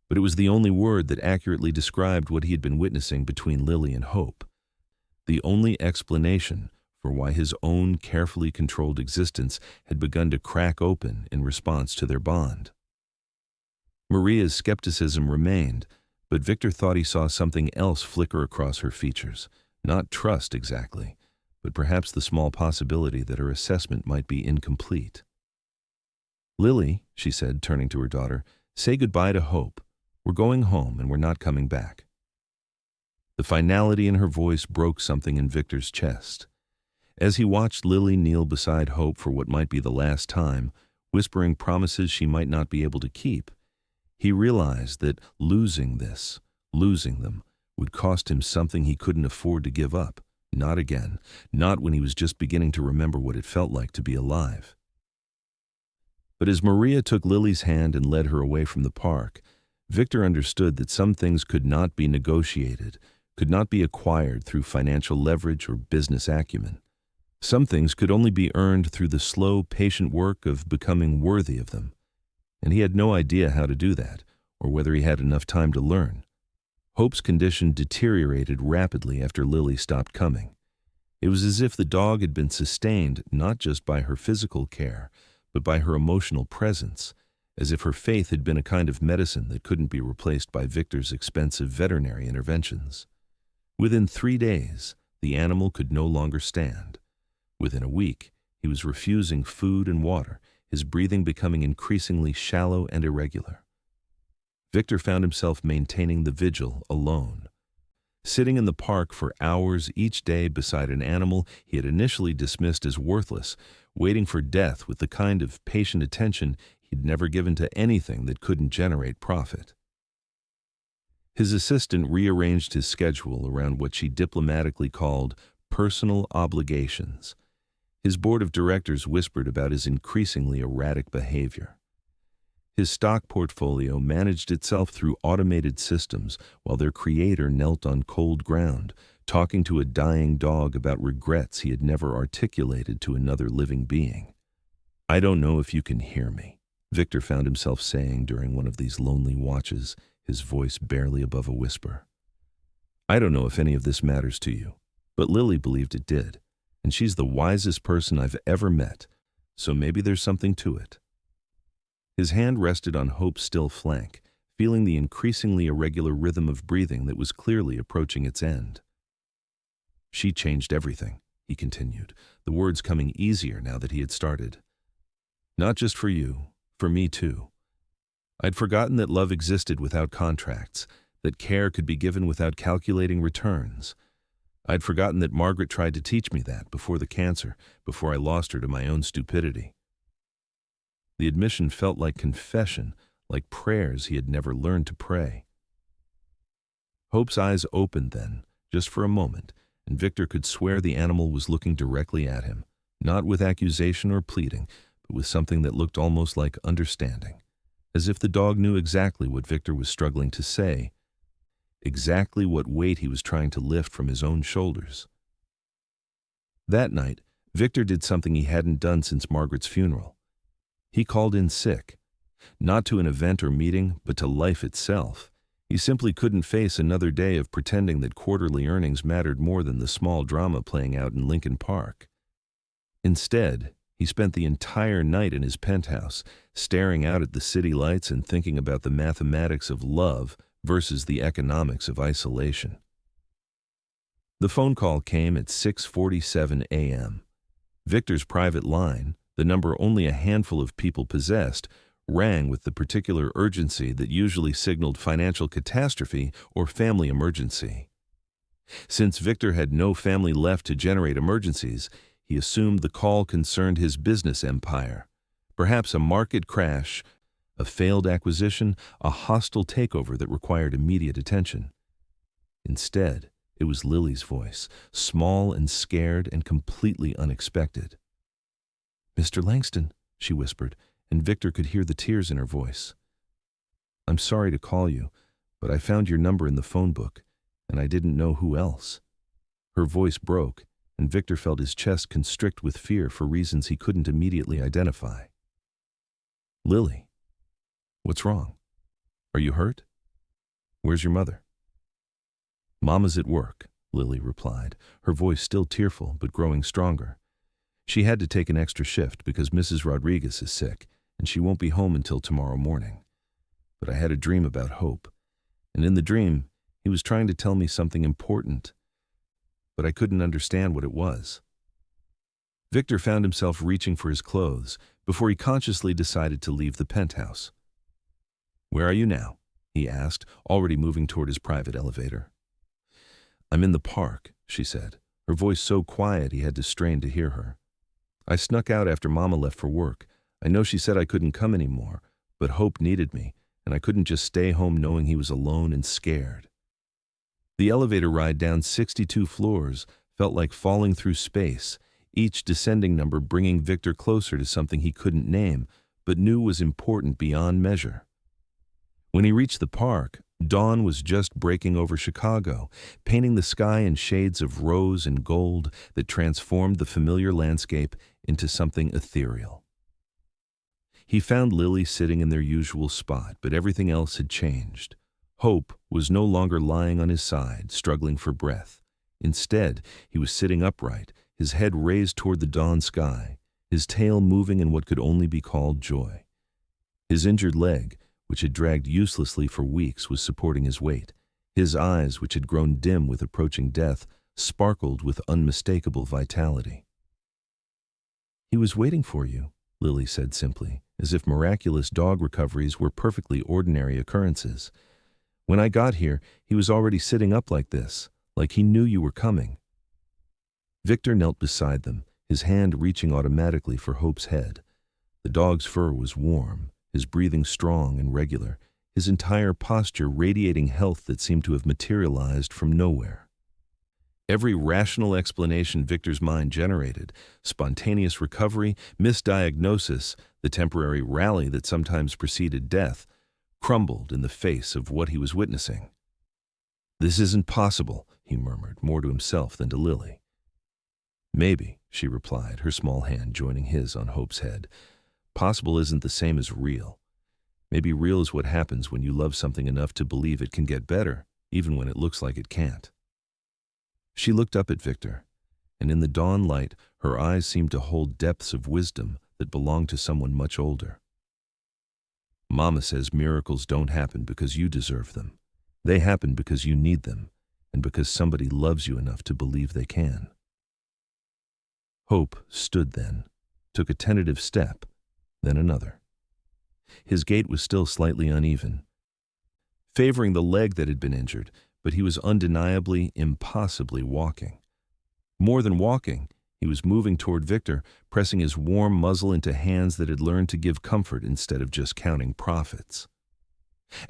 But it was the only word that accurately described what he had been witnessing between Lily and Hope. The only explanation for why his own carefully controlled existence had begun to crack open in response to their bond. Maria's skepticism remained, but Victor thought he saw something else flicker across her features. Not trust exactly, but perhaps the small possibility that her assessment might be incomplete. "Lily," she said, turning to her daughter, "say goodbye to Hope. We're going home and we're not coming back." The finality in her voice broke something in Victor's chest. As he watched Lily kneel beside Hope for what might be the last time, whispering promises she might not be able to keep, he realized that losing them, would cost him something he couldn't afford to give up. Not again, not when he was just beginning to remember what it felt like to be alive. But as Maria took Lily's hand and led her away from the park, Victor understood that some things could not be negotiated, could not be acquired through financial leverage or business acumen. Some things could only be earned through the slow, patient work of becoming worthy of them. And he had no idea how to do that, or whether he had enough time to learn. Hope's condition deteriorated rapidly after Lily stopped coming. It was as if the dog had been sustained not just by her physical care, but by her emotional presence, as if her faith had been a kind of medicine that couldn't be replaced by Victor's expensive veterinary interventions. Within 3 days, the animal could no longer stand. Within a week, he was refusing food and water, his breathing becoming increasingly shallow and irregular. Victor found himself maintaining the vigil alone. Sitting in the park for hours each day beside an animal he had initially dismissed as worthless, waiting for death with the kind of patient attention he'd never given to anything that couldn't generate profit. His assistant rearranged his schedule around what she diplomatically called personal obligations. His board of directors whispered about his increasingly erratic behavior. His stock portfolio managed itself through automated systems while their creator knelt on cold ground, talking to a dying dog about regrets he had never articulated to another living being. "I don't know if you can hear me," Victor found himself saying during one of these lonely watches, his voice barely above a whisper. "I don't know if any of this matters to you, but Lily believed it did, and she's the wisest person I've ever met, so maybe there's something to it." His hand rested on Hope's still flank, feeling the increasingly irregular rhythm of breathing that was clearly approaching its end. "She changed everything," he continued, the words coming easier now that he had started. "Not just for you, for me too. I'd forgotten that love existed without contracts, that care could be given without calculating returns. I'd forgotten that Margaret tried to teach me that before the cancer, before I lost her to my own stupidity." The admission felt like confession, like prayers he had never learned to pray. Hope's eyes opened then, just for a moment, and Victor could swear the animal was looking directly at him, not with accusation or pleading, but with something that looked almost like understanding, as if the dog knew exactly what Victor was struggling to say, exactly what weight he was trying to lift from his own shoulders. That night, Victor did something he hadn't done since Margaret's funeral. He called in sick, not to an event or meeting, but to life itself. He simply couldn't face another day of pretending that quarterly earnings mattered more than the small drama playing out in Lincoln Park. Instead, he spent the entire night in his penthouse, staring out at the city lights and thinking about the mathematics of love versus the economics of isolation. The phone call came at 6:47 a.m. Victor's private line, the number only a handful of people possessed, rang with the particular urgency that usually signaled financial catastrophe or family emergency. Since Victor had no family left to generate emergencies, he assumed the call concerned his business empire. Perhaps a market crash, a failed acquisition, a hostile takeover that required immediate attention. Instead, It was Lily's voice, small and scared and completely unexpected. "Mr. Langston," she whispered, and Victor could hear the tears in her voice. "I'm sorry to call you, but I found your number in the phone book, and I didn't know who else." Her voice broke, and Victor felt his chest constrict with fear for reasons he couldn't immediately identify. "Lily, what's wrong? Are you hurt? Where's your mother?" "Mama's at work," Lily replied, her voice still tearful but growing stronger. "She had to take an extra shift because Mrs. Rodriguez is sick, and she won't be home until tomorrow morning. But I had a dream about Hope, and in the dream, he was trying to tell me something important, but I couldn't understand what it was." Victor found himself reaching for his clothes before he consciously decided to leave the penthouse. "Where are you now?" he asked, already moving toward his private elevator. "I'm in the park," she said, her voice so quiet he had to strain to hear her. "I snuck out after Mama left for work. I know she said I couldn't come anymore, but Hope needed me, and I couldn't just stay home knowing he was alone and scared." The elevator ride down 62 floors felt like falling through space, each descending number bringing Victor closer to something he couldn't name, but knew was important beyond measure. When he reached the park, dawn was just breaking over Chicago, painting the sky in shades of rose and gold that transformed the familiar landscape into something ethereal. He found Lily sitting in their usual spot, but everything else had changed. Hope was no longer lying on his side, struggling for breath. Instead, he was sitting upright, his head raised toward the dawn sky, his tail moving in what could only be called joy. His injured leg, which had dragged uselessly for weeks, was supporting his weight. His eyes, which had grown dim with approaching death, sparkled with unmistakable vitality. "He was waiting for you," Lily said simply, as if miraculous dog recoveries were perfectly ordinary occurrences. "When I got here, he was already sitting up like this, like he knew you were coming." Victor knelt beside them, his hand reaching automatically for Hope's head. The dog's fur was warm, his breathing strong and regular, his entire posture radiating health that seemed to have materialized from nowhere. Every rational explanation Victor's mind generated, spontaneous recovery, misdiagnosis, the temporary rally that sometimes preceded death, crumbled in the face of what he was witnessing. "This isn't possible," he murmured, more to himself than to Lily. "Maybe," she replied, her small hand joining his on Hope's head. "Possible isn't the same as real. Maybe real is what happens when you love something enough to believe it can get better, even when it looks like it can't." She looked up at Victor, and in the dawn light, her eyes seemed to hold depths of wisdom that belonged to someone much older. "Mama says miracles don't happen because you deserve them. They happen because you need them, and because somebody loves you enough to believe they can." Hope stood then, took a tentative step, then another. His gait was still slightly uneven, favoring the leg that had been injured, but he was undeniably, impossibly walking. More than walking, he was moving toward Victor, pressing his warm muzzle into hands that had learned to give comfort instead of just counting profits.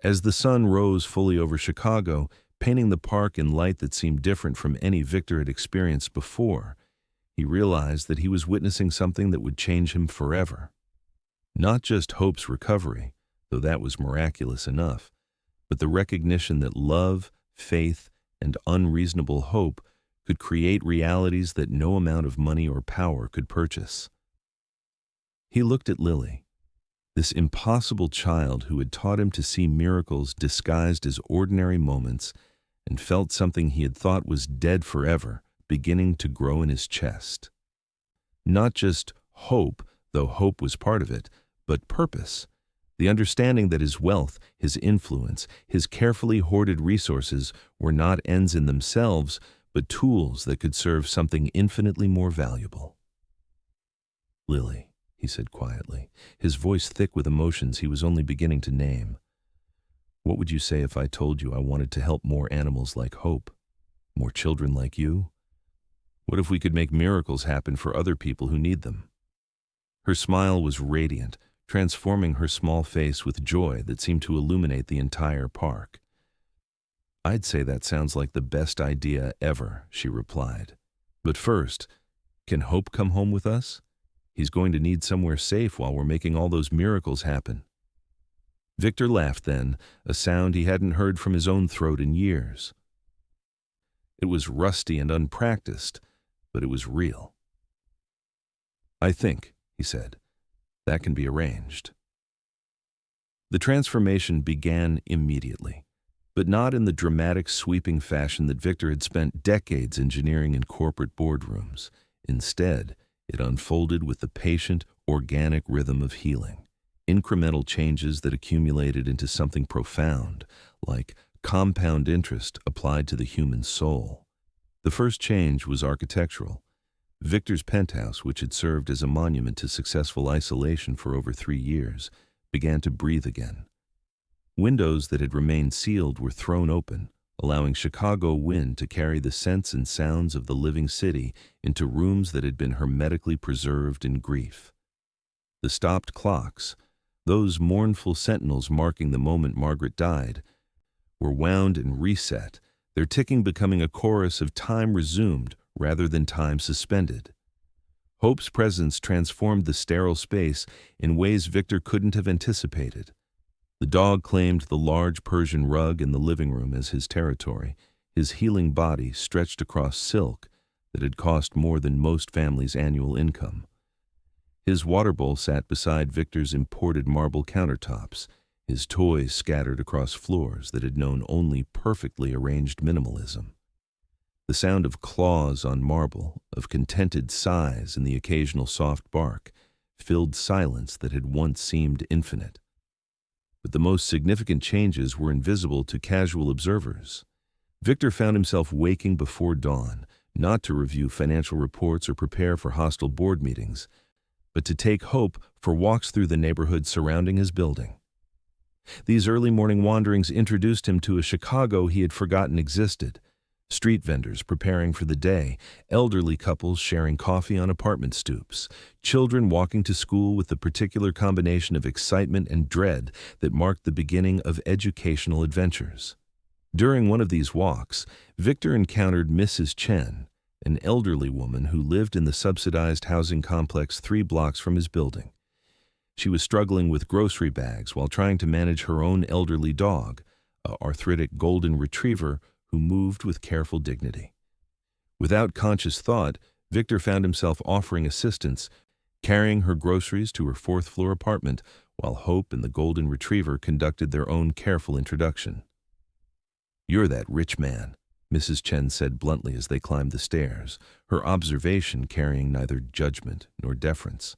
As the sun rose fully over Chicago, painting the park in light that seemed different from any Victor had experienced before, he realized that he was witnessing something that would change him forever. Not just Hope's recovery, though that was miraculous enough, but the recognition that love, faith, and unreasonable hope could create realities that no amount of money or power could purchase. He looked at Lily, this impossible child who had taught him to see miracles disguised as ordinary moments, and felt something he had thought was dead forever beginning to grow in his chest. Not just hope, though hope was part of it, but purpose. The understanding that his wealth, his influence, his carefully hoarded resources were not ends in themselves, but tools that could serve something infinitely more valuable. "Lily," he said quietly, his voice thick with emotions he was only beginning to name. "What would you say if I told you I wanted to help more animals like Hope, more children like you? What if we could make miracles happen for other people who need them?" Her smile was radiant, transforming her small face with joy that seemed to illuminate the entire park. I'd say that sounds like the best idea ever, she replied. But first, can Hope come home with us? He's going to need somewhere safe while we're making all those miracles happen. Victor laughed then, a sound he hadn't heard from his own throat in years. It was rusty and unpracticed, but it was real. I think, he said, that can be arranged. The transformation began immediately, but not in the dramatic, sweeping fashion that Victor had spent decades engineering in corporate boardrooms. Instead, it unfolded with the patient, organic rhythm of healing. Incremental changes that accumulated into something profound, like compound interest applied to the human soul. The first change was architectural. Victor's penthouse, which had served as a monument to successful isolation for over 3 years, began to breathe again. Windows that had remained sealed were thrown open, allowing Chicago wind to carry the scents and sounds of the living city into rooms that had been hermetically preserved in grief. The stopped clocks, those mournful sentinels marking the moment Margaret died, were wound and reset, their ticking becoming a chorus of time resumed rather than time suspended. Hope's presence transformed the sterile space in ways Victor couldn't have anticipated. The dog claimed the large Persian rug in the living room as his territory, his healing body stretched across silk that had cost more than most families' annual income. His water bowl sat beside Victor's imported marble countertops, his toys scattered across floors that had known only perfectly arranged minimalism. The sound of claws on marble, of contented sighs and the occasional soft bark, filled silence that had once seemed infinite. But the most significant changes were invisible to casual observers. Victor found himself waking before dawn, not to review financial reports or prepare for hostile board meetings, but to take Hope for walks through the neighborhood surrounding his building. These early morning wanderings introduced him to a Chicago he had forgotten existed. Street vendors preparing for the day, elderly couples sharing coffee on apartment stoops, children walking to school with the particular combination of excitement and dread that marked the beginning of educational adventures. During one of these walks, Victor encountered Mrs. Chen, an elderly woman who lived in the subsidized housing complex 3 blocks from his building. She was struggling with grocery bags while trying to manage her own elderly dog, an arthritic golden retriever who moved with careful dignity. Without conscious thought, Victor found himself offering assistance, carrying her groceries to her 4th-floor apartment while Hope and the golden retriever conducted their own careful introduction. "You're that rich man," Mrs. Chen said bluntly as they climbed the stairs, her observation carrying neither judgment nor deference.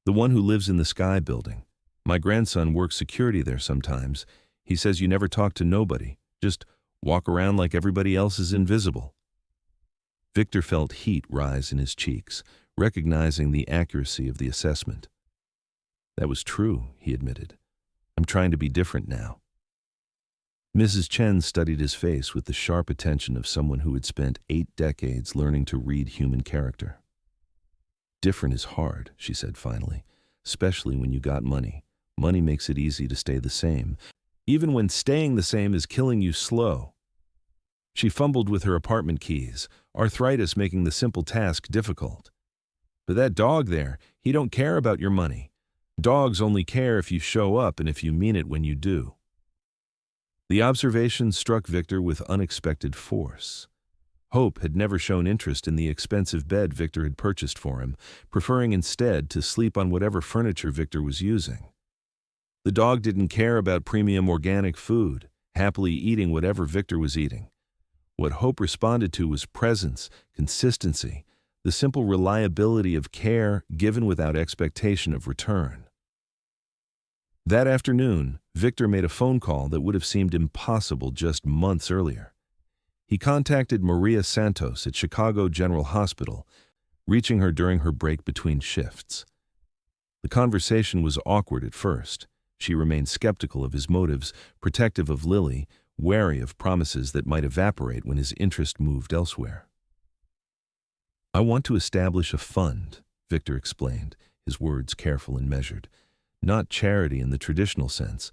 "The one who lives in the Sky Building. My grandson works security there sometimes. He says you never talk to nobody, just walk around like everybody else is invisible." Victor felt heat rise in his cheeks, recognizing the accuracy of the assessment. "That was true," he admitted. "I'm trying to be different now." Mrs. Chen studied his face with the sharp attention of someone who had spent 8 decades learning to read human character. "Different is hard," she said finally, "especially when you got money. Money makes it easy to stay the same, even when staying the same is killing you slow." She fumbled with her apartment keys, arthritis making the simple task difficult. "But that dog there, he don't care about your money. Dogs only care if you show up and if you mean it when you do." The observation struck Victor with unexpected force. Hope had never shown interest in the expensive bed Victor had purchased for him, preferring instead to sleep on whatever furniture Victor was using. The dog didn't care about premium organic food, happily eating whatever Victor was eating. What Hope responded to was presence, consistency, the simple reliability of care given without expectation of return. That afternoon, Victor made a phone call that would have seemed impossible just months earlier. He contacted Maria Santos at Chicago General Hospital, reaching her during her break between shifts. The conversation was awkward at first. She remained skeptical of his motives, protective of Lily, wary of promises that might evaporate when his interest moved elsewhere. "I want to establish a fund," Victor explained, his words careful and measured. "Not charity in the traditional sense,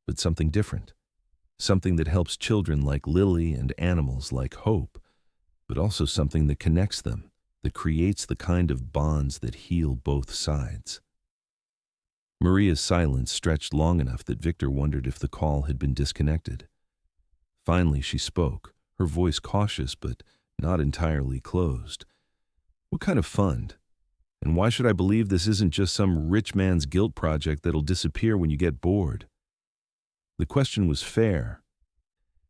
but something different. something that helps children like Lily and animals like Hope, but also something that connects them, that creates the kind of bonds that heal both sides. Maria's silence stretched long enough that Victor wondered if the call had been disconnected. Finally she spoke, her voice cautious but not entirely closed. "What kind of fund? And why should I believe this isn't just some rich man's guilt project that'll disappear when you get bored?" The question was fair,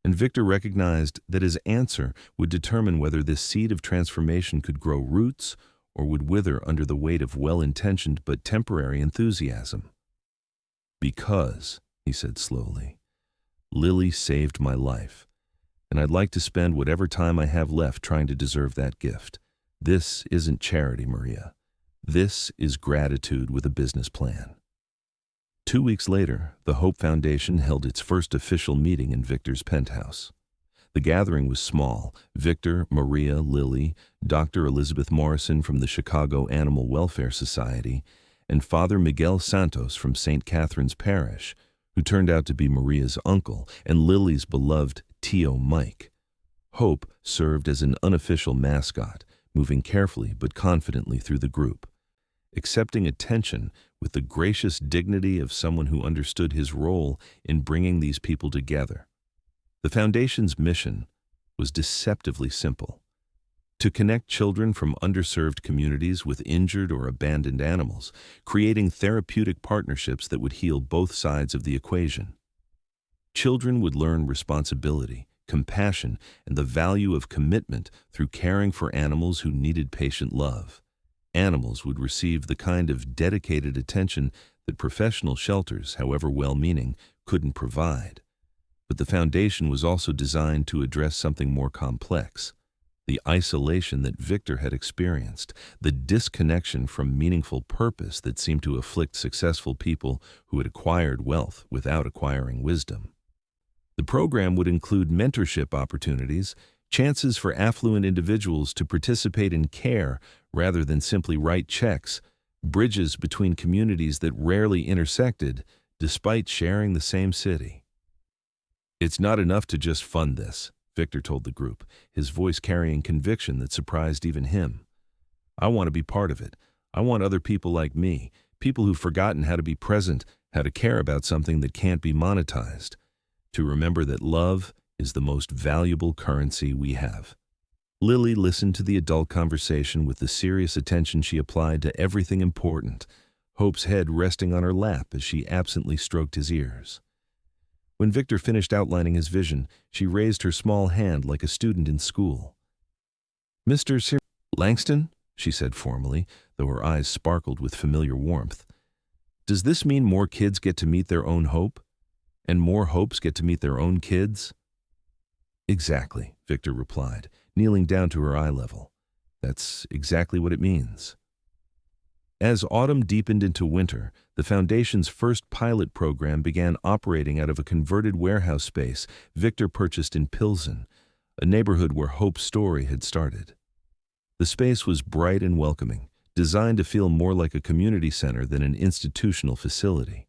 and Victor recognized that his answer would determine whether this seed of transformation could grow roots or would wither under the weight of well-intentioned but temporary enthusiasm. "Because," he said slowly, "Lily saved my life, and I'd like to spend whatever time I have left trying to deserve that gift. This isn't charity, Maria. This is gratitude with a business plan." 2 weeks later, the Hope Foundation held its first official meeting in Victor's penthouse. The gathering was small. Victor, Maria, Lily, Dr. Elizabeth Morrison from the Chicago Animal Welfare Society, and Father Miguel Santos from St. Catherine's Parish, who turned out to be Maria's uncle and Lily's beloved Tio Mike. Hope served as an unofficial mascot, moving carefully but confidently through the group, accepting attention with the gracious dignity of someone who understood his role in bringing these people together. The Foundation's mission was deceptively simple: to connect children from underserved communities with injured or abandoned animals, creating therapeutic partnerships that would heal both sides of the equation. Children would learn responsibility, compassion, and the value of commitment through caring for animals who needed patient love. Animals would receive the kind of dedicated attention that professional shelters, however well-meaning, couldn't provide. But the Foundation was also designed to address something more complex: the isolation that Victor had experienced, the disconnection from meaningful purpose that seemed to afflict successful people who had acquired wealth without acquiring wisdom. The program would include mentorship opportunities, chances for affluent individuals to participate in care rather than simply write checks, bridges between communities that rarely intersected despite sharing the same city. "It's not enough to just fund this," Victor told the group, his voice carrying conviction that surprised even him. "I want to be part of it. I want other people like me, people who've forgotten how to be present, how to care about something that can't be monetized, to remember that love is the most valuable currency we have." Lily listened to the adult conversation with the serious attention she applied to everything important, Hope's head resting on her lap as she absently stroked his ears. When Victor finished outlining his vision, she raised her small hand like a student in school. "Mr. Langston," she said formally, though her eyes sparkled with familiar warmth, "does this mean more kids get to meet their own hope? And more hopes get to meet their own kids?" "Exactly," Victor replied, kneeling down to her eye level. "That's exactly what it means." As autumn deepened into winter, the Foundation's first pilot program began operating out of a converted warehouse space Victor purchased in Pilsen, a neighborhood where Hope's story had started. The space was bright and welcoming, designed to feel more like a community center than an institutional facility.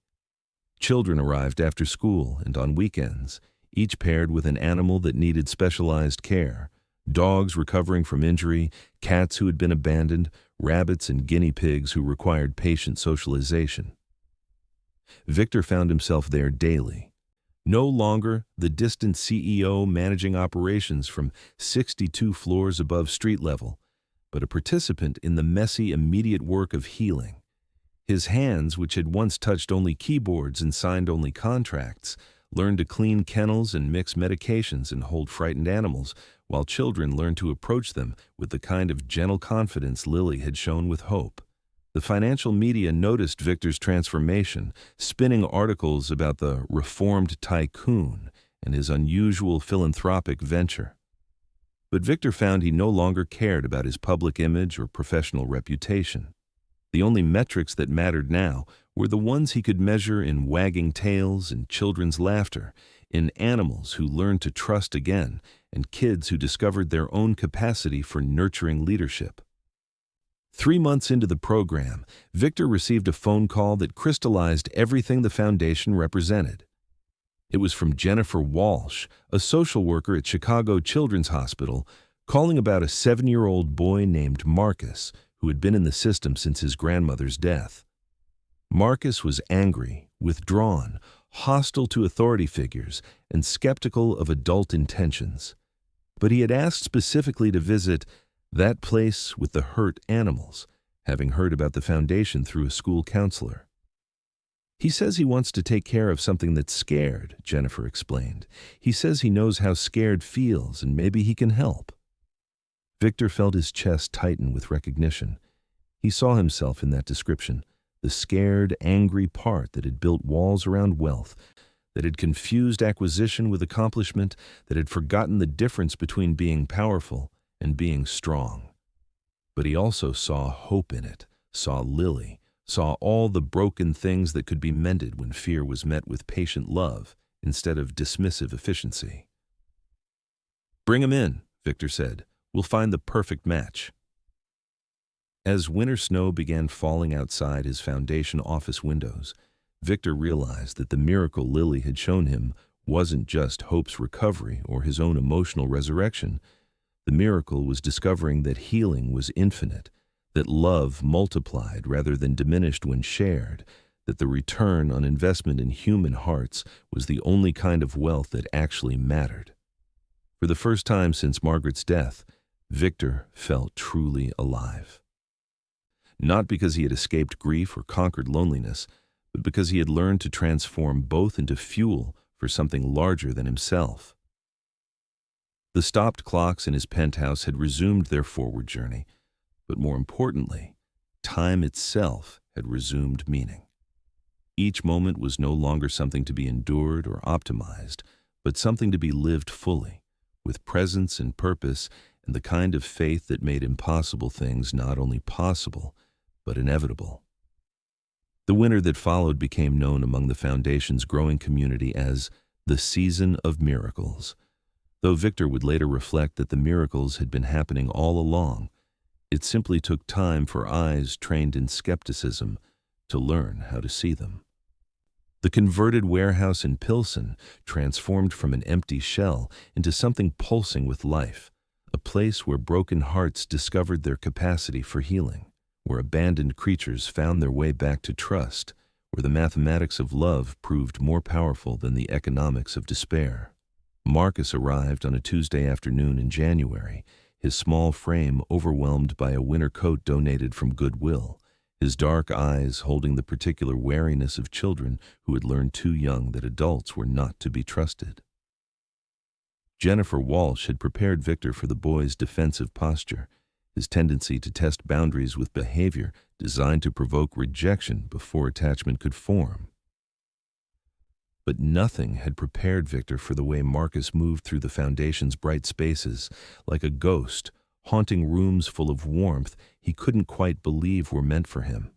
Children arrived after school and on weekends, each paired with an animal that needed specialized care: dogs recovering from injury, cats who had been abandoned, rabbits and guinea pigs who required patient socialization. Victor found himself there daily. No longer the distant CEO managing operations from 62 floors above street level, but a participant in the messy, immediate work of healing. His hands, which had once touched only keyboards and signed only contracts, learned to clean kennels and mix medications and hold frightened animals, while children learned to approach them with the kind of gentle confidence Lily had shown with Hope. The financial media noticed Victor's transformation, spinning articles about the reformed tycoon and his unusual philanthropic venture. But Victor found he no longer cared about his public image or professional reputation. The only metrics that mattered now were the ones he could measure in wagging tails and children's laughter, in animals who learned to trust again, and kids who discovered their own capacity for nurturing leadership. 3 months into the program, Victor received a phone call that crystallized everything the Foundation represented. It was from Jennifer Walsh, a social worker at Chicago Children's Hospital, calling about a 7-year-old boy named Marcus who had been in the system since his grandmother's death. Marcus was angry, withdrawn, hostile to authority figures, and skeptical of adult intentions. But he had asked specifically to visit that place with the hurt animals, having heard about the foundation through a school counselor. He says he wants to take care of something that's scared, Jennifer explained. He says he knows how scared feels and maybe he can help. Victor felt his chest tighten with recognition. He saw himself in that description, the scared, angry part that had built walls around wealth, that had confused acquisition with accomplishment, that had forgotten the difference between being powerful and being strong. But he also saw hope in it, saw Lily, saw all the broken things that could be mended when fear was met with patient love instead of dismissive efficiency. "Bring him in," Victor said. "We'll find the perfect match." As winter snow began falling outside his foundation office windows, Victor realized that the miracle Lily had shown him wasn't just Hope's recovery or his own emotional resurrection. The miracle was discovering that healing was infinite, that love multiplied rather than diminished when shared, that the return on investment in human hearts was the only kind of wealth that actually mattered. For the first time since Margaret's death, Victor felt truly alive. Not because he had escaped grief or conquered loneliness, but because he had learned to transform both into fuel for something larger than himself. The stopped clocks in his penthouse had resumed their forward journey, but more importantly, time itself had resumed meaning. Each moment was no longer something to be endured or optimized, but something to be lived fully, with presence and purpose and the kind of faith that made impossible things not only possible, but inevitable. The winter that followed became known among the Foundation's growing community as the Season of Miracles. Though Victor would later reflect that the miracles had been happening all along, it simply took time for eyes trained in skepticism to learn how to see them. The converted warehouse in Pilsen transformed from an empty shell into something pulsing with life, a place where broken hearts discovered their capacity for healing, where abandoned creatures found their way back to trust, where the mathematics of love proved more powerful than the economics of despair. Marcus arrived on a Tuesday afternoon in January, his small frame overwhelmed by a winter coat donated from Goodwill, his dark eyes holding the particular wariness of children who had learned too young that adults were not to be trusted. Jennifer Walsh had prepared Victor for the boy's defensive posture, his tendency to test boundaries with behavior designed to provoke rejection before attachment could form. But nothing had prepared Victor for the way Marcus moved through the Foundation's bright spaces, like a ghost, haunting rooms full of warmth he couldn't quite believe were meant for him.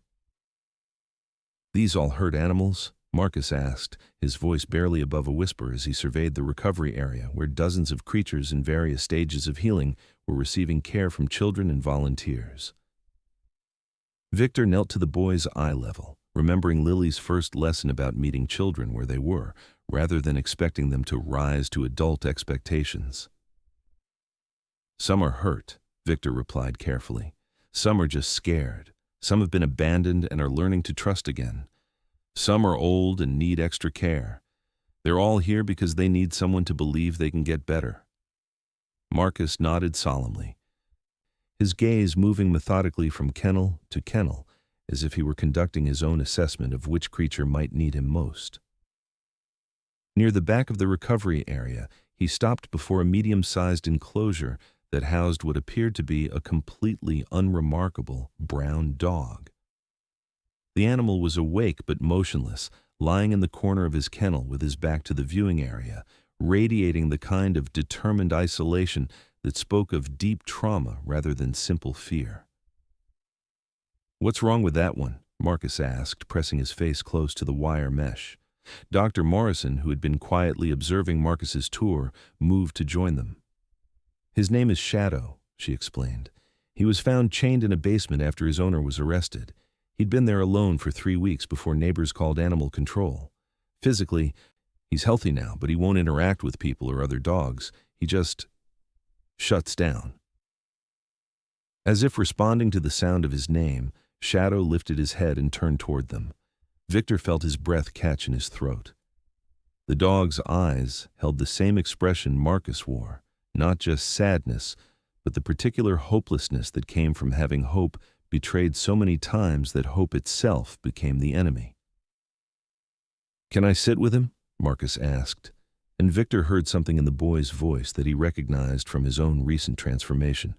"These all hurt animals?" Marcus asked, his voice barely above a whisper as he surveyed the recovery area where dozens of creatures in various stages of healing were receiving care from children and volunteers. Victor knelt to the boy's eye level, remembering Lily's first lesson about meeting children where they were, rather than expecting them to rise to adult expectations. "Some are hurt," Victor replied carefully. "Some are just scared. Some have been abandoned and are learning to trust again. Some are old and need extra care. They're all here because they need someone to believe they can get better." Marcus nodded solemnly, his gaze moving methodically from kennel to kennel, as if he were conducting his own assessment of which creature might need him most. Near the back of the recovery area, he stopped before a medium-sized enclosure that housed what appeared to be a completely unremarkable brown dog. The animal was awake but motionless, lying in the corner of his kennel with his back to the viewing area, radiating the kind of determined isolation that spoke of deep trauma rather than simple fear. "What's wrong with that one?" Marcus asked, pressing his face close to the wire mesh. Dr. Morrison, who had been quietly observing Marcus's tour, moved to join them. "His name is Shadow," she explained. "He was found chained in a basement after his owner was arrested. He'd been there alone for 3 weeks before neighbors called animal control. Physically, He's healthy now, but he won't interact with people or other dogs. He just shuts down. As if responding to the sound of his name, Shadow lifted his head and turned toward them. Victor felt his breath catch in his throat. The dog's eyes held the same expression Marcus wore, not just sadness, but the particular hopelessness that came from having hope betrayed so many times that hope itself became the enemy. "Can I sit with him?" Marcus asked, and Victor heard something in the boy's voice that he recognized from his own recent transformation,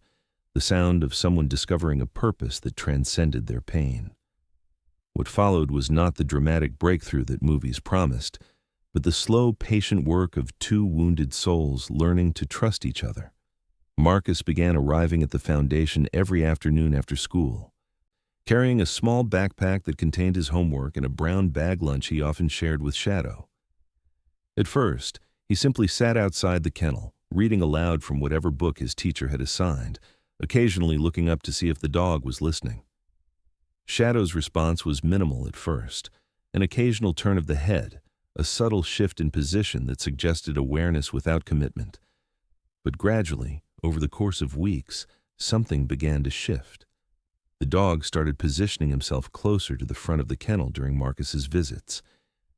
the sound of someone discovering a purpose that transcended their pain. What followed was not the dramatic breakthrough that movies promised, but the slow, patient work of two wounded souls learning to trust each other. Marcus began arriving at the foundation every afternoon after school, carrying a small backpack that contained his homework and a brown bag lunch he often shared with Shadow. At first, he simply sat outside the kennel, reading aloud from whatever book his teacher had assigned, occasionally looking up to see if the dog was listening. Shadow's response was minimal at first, an occasional turn of the head, a subtle shift in position that suggested awareness without commitment. But gradually, over the course of weeks, something began to shift. The dog started positioning himself closer to the front of the kennel during Marcus's visits.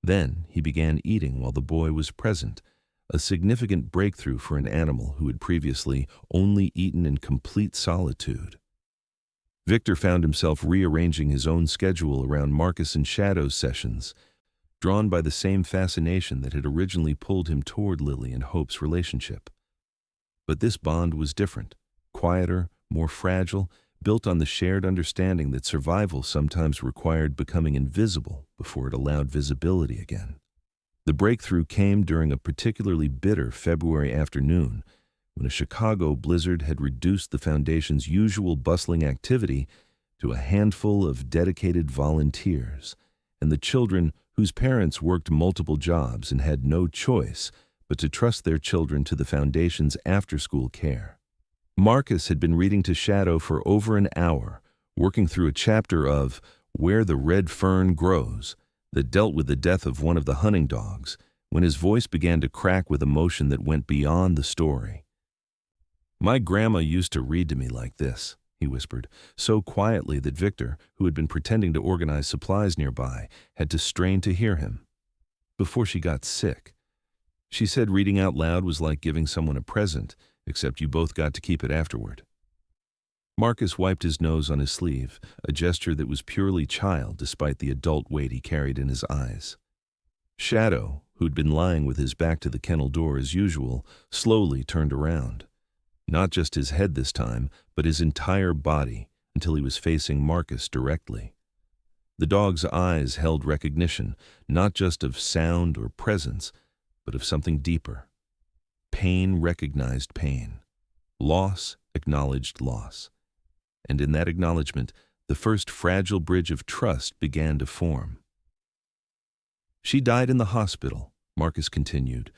Then he began eating while the boy was present, a significant breakthrough for an animal who had previously only eaten in complete solitude. Victor found himself rearranging his own schedule around Marcus and Shadow's sessions, drawn by the same fascination that had originally pulled him toward Lily and Hope's relationship. But this bond was different, quieter, more fragile, built on the shared understanding that survival sometimes required becoming invisible before it allowed visibility again. The breakthrough came during a particularly bitter February afternoon, when a Chicago blizzard had reduced the Foundation's usual bustling activity to a handful of dedicated volunteers, and the children whose parents worked multiple jobs and had no choice but to trust their children to the Foundation's after-school care. Marcus had been reading to Shadow for over an hour, working through a chapter of Where the Red Fern Grows that dealt with the death of one of the hunting dogs, when his voice began to crack with emotion that went beyond the story. "My grandma used to read to me like this," he whispered, so quietly that Victor, who had been pretending to organize supplies nearby, had to strain to hear him. Before she got sick. She said reading out loud was like giving someone a present, except you both got to keep it afterward. Marcus wiped his nose on his sleeve, a gesture that was purely child despite the adult weight he carried in his eyes. Shadow, who'd been lying with his back to the kennel door as usual, slowly turned around. Not just his head this time, but his entire body, until he was facing Marcus directly. The dog's eyes held recognition, not just of sound or presence, but of something deeper. Pain recognized pain. Loss acknowledged loss. And in that acknowledgement, the first fragile bridge of trust began to form. "She died in the hospital," Marcus continued,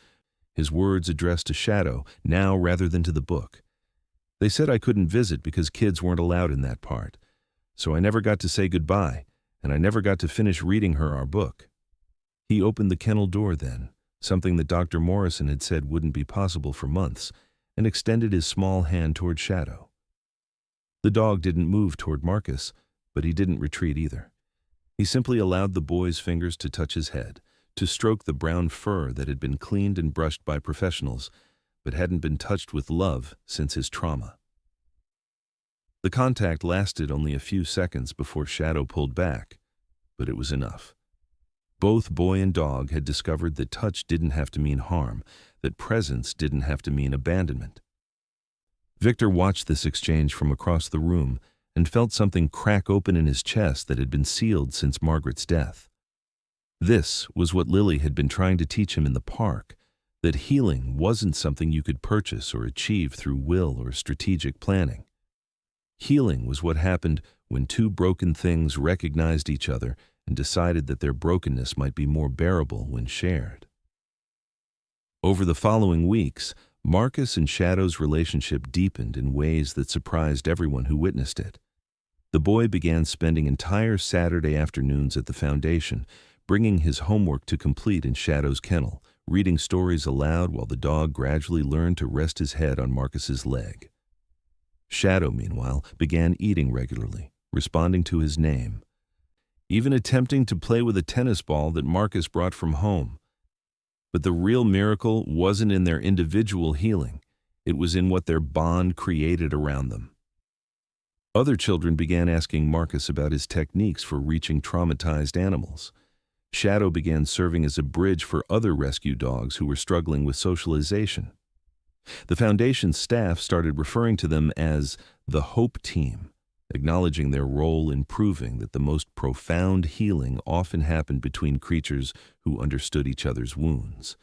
his words addressed to Shadow, now rather than to the book. "They said I couldn't visit because kids weren't allowed in that part, so I never got to say goodbye, and I never got to finish reading her our book." He opened the kennel door then, something that Dr. Morrison had said wouldn't be possible for months, and extended his small hand toward Shadow. The dog didn't move toward Marcus, but he didn't retreat either. He simply allowed the boy's fingers to touch his head, to stroke the brown fur that had been cleaned and brushed by professionals, but hadn't been touched with love since his trauma. The contact lasted only a few seconds before Shadow pulled back, but it was enough. Both boy and dog had discovered that touch didn't have to mean harm, that presence didn't have to mean abandonment. Victor watched this exchange from across the room and felt something crack open in his chest that had been sealed since Margaret's death. This was what Lily had been trying to teach him in the park, that healing wasn't something you could purchase or achieve through will or strategic planning. Healing was what happened when two broken things recognized each other and decided that their brokenness might be more bearable when shared. Over the following weeks, Marcus and Shadow's relationship deepened in ways that surprised everyone who witnessed it. The boy began spending entire Saturday afternoons at the Foundation, bringing his homework to complete in Shadow's kennel, reading stories aloud while the dog gradually learned to rest his head on Marcus's leg. Shadow, meanwhile, began eating regularly, responding to his name, even attempting to play with a tennis ball that Marcus brought from home. But the real miracle wasn't in their individual healing. It was in what their bond created around them. Other children began asking Marcus about his techniques for reaching traumatized animals. Shadow began serving as a bridge for other rescue dogs who were struggling with socialization. The foundation's staff started referring to them as the Hope Team, acknowledging their role in proving that the most profound healing often happened between creatures who understood each other's wounds.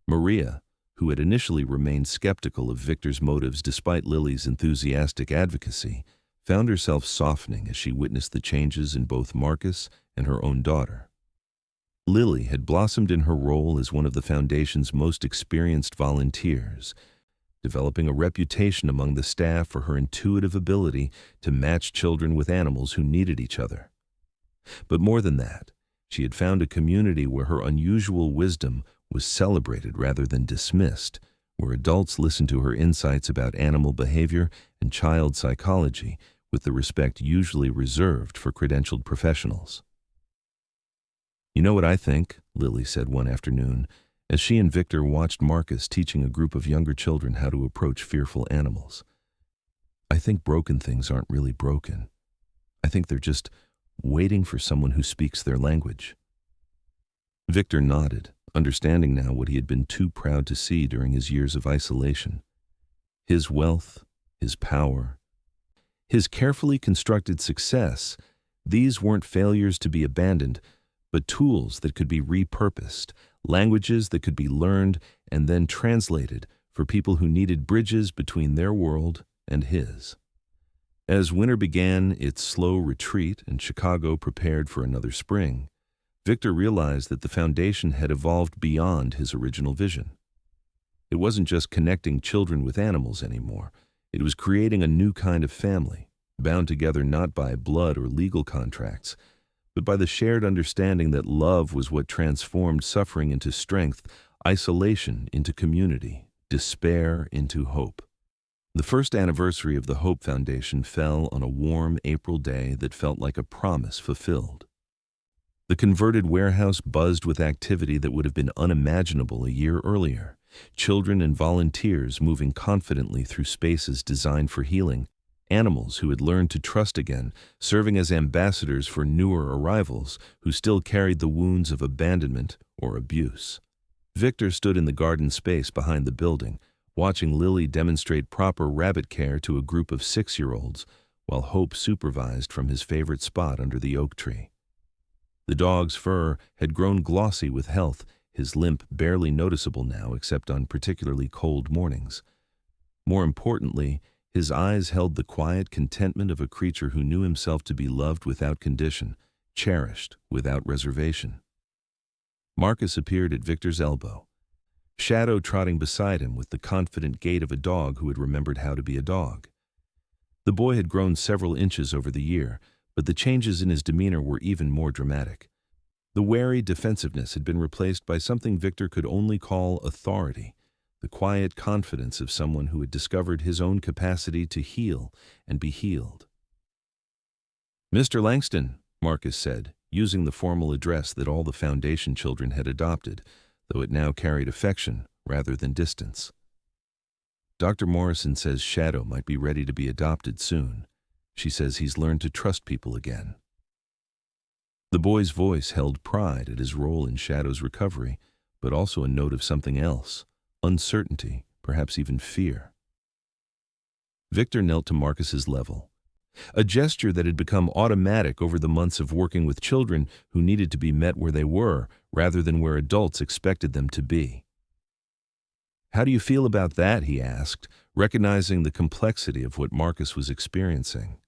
Maria, who had initially remained skeptical of Victor's motives despite Lily's enthusiastic advocacy, found herself softening as she witnessed the changes in both Marcus and her own daughter. Lily had blossomed in her role as one of the Foundation's most experienced volunteers, developing a reputation among the staff for her intuitive ability to match children with animals who needed each other. But more than that, she had found a community where her unusual wisdom was celebrated rather than dismissed, where adults listened to her insights about animal behavior and child psychology with the respect usually reserved for credentialed professionals. "You know what I think?" Lily said one afternoon, as she and Victor watched Marcus teaching a group of younger children how to approach fearful animals. "I think broken things aren't really broken. I think they're just waiting for someone who speaks their language." Victor nodded, understanding now what he had been too proud to see during his years of isolation. His wealth, his power, his carefully constructed success, these weren't failures to be abandoned, but tools that could be repurposed, languages that could be learned and then translated for people who needed bridges between their world and his. As winter began its slow retreat and Chicago prepared for another spring, Victor realized that the Foundation had evolved beyond his original vision. It wasn't just connecting children with animals anymore. It was creating a new kind of family, bound together not by blood or legal contracts, but by the shared understanding that love was what transformed suffering into strength, isolation into community, despair into hope. The first anniversary of the Hope Foundation fell on a warm April day that felt like a promise fulfilled. The converted warehouse buzzed with activity that would have been unimaginable a year earlier. Children and volunteers moving confidently through spaces designed for healing, animals who had learned to trust again, serving as ambassadors for newer arrivals who still carried the wounds of abandonment or abuse. Victor stood in the garden space behind the building, watching Lily demonstrate proper rabbit care to a group of 6-year-olds, while Hope supervised from his favorite spot under the oak tree. The dog's fur had grown glossy with health, his limp barely noticeable now except on particularly cold mornings. More importantly, his eyes held the quiet contentment of a creature who knew himself to be loved without condition, cherished without reservation. Marcus appeared at Victor's elbow, Shadow trotting beside him with the confident gait of a dog who had remembered how to be a dog. The boy had grown several inches over the year, but the changes in his demeanor were even more dramatic. The wary defensiveness had been replaced by something Victor could only call authority, the quiet confidence of someone who had discovered his own capacity to heal and be healed. "Mr. Langston," Marcus said, using the formal address that all the Foundation children had adopted, though it now carried affection rather than distance. "Dr. Morrison says Shadow might be ready to be adopted soon. She says he's learned to trust people again." The boy's voice held pride at his role in Shadow's recovery, but also a note of something else, uncertainty, perhaps even fear. Victor knelt to Marcus's level, a gesture that had become automatic over the months of working with children who needed to be met where they were, rather than where adults expected them to be. "How do you feel about that?" he asked, recognizing the complexity of what Marcus was experiencing.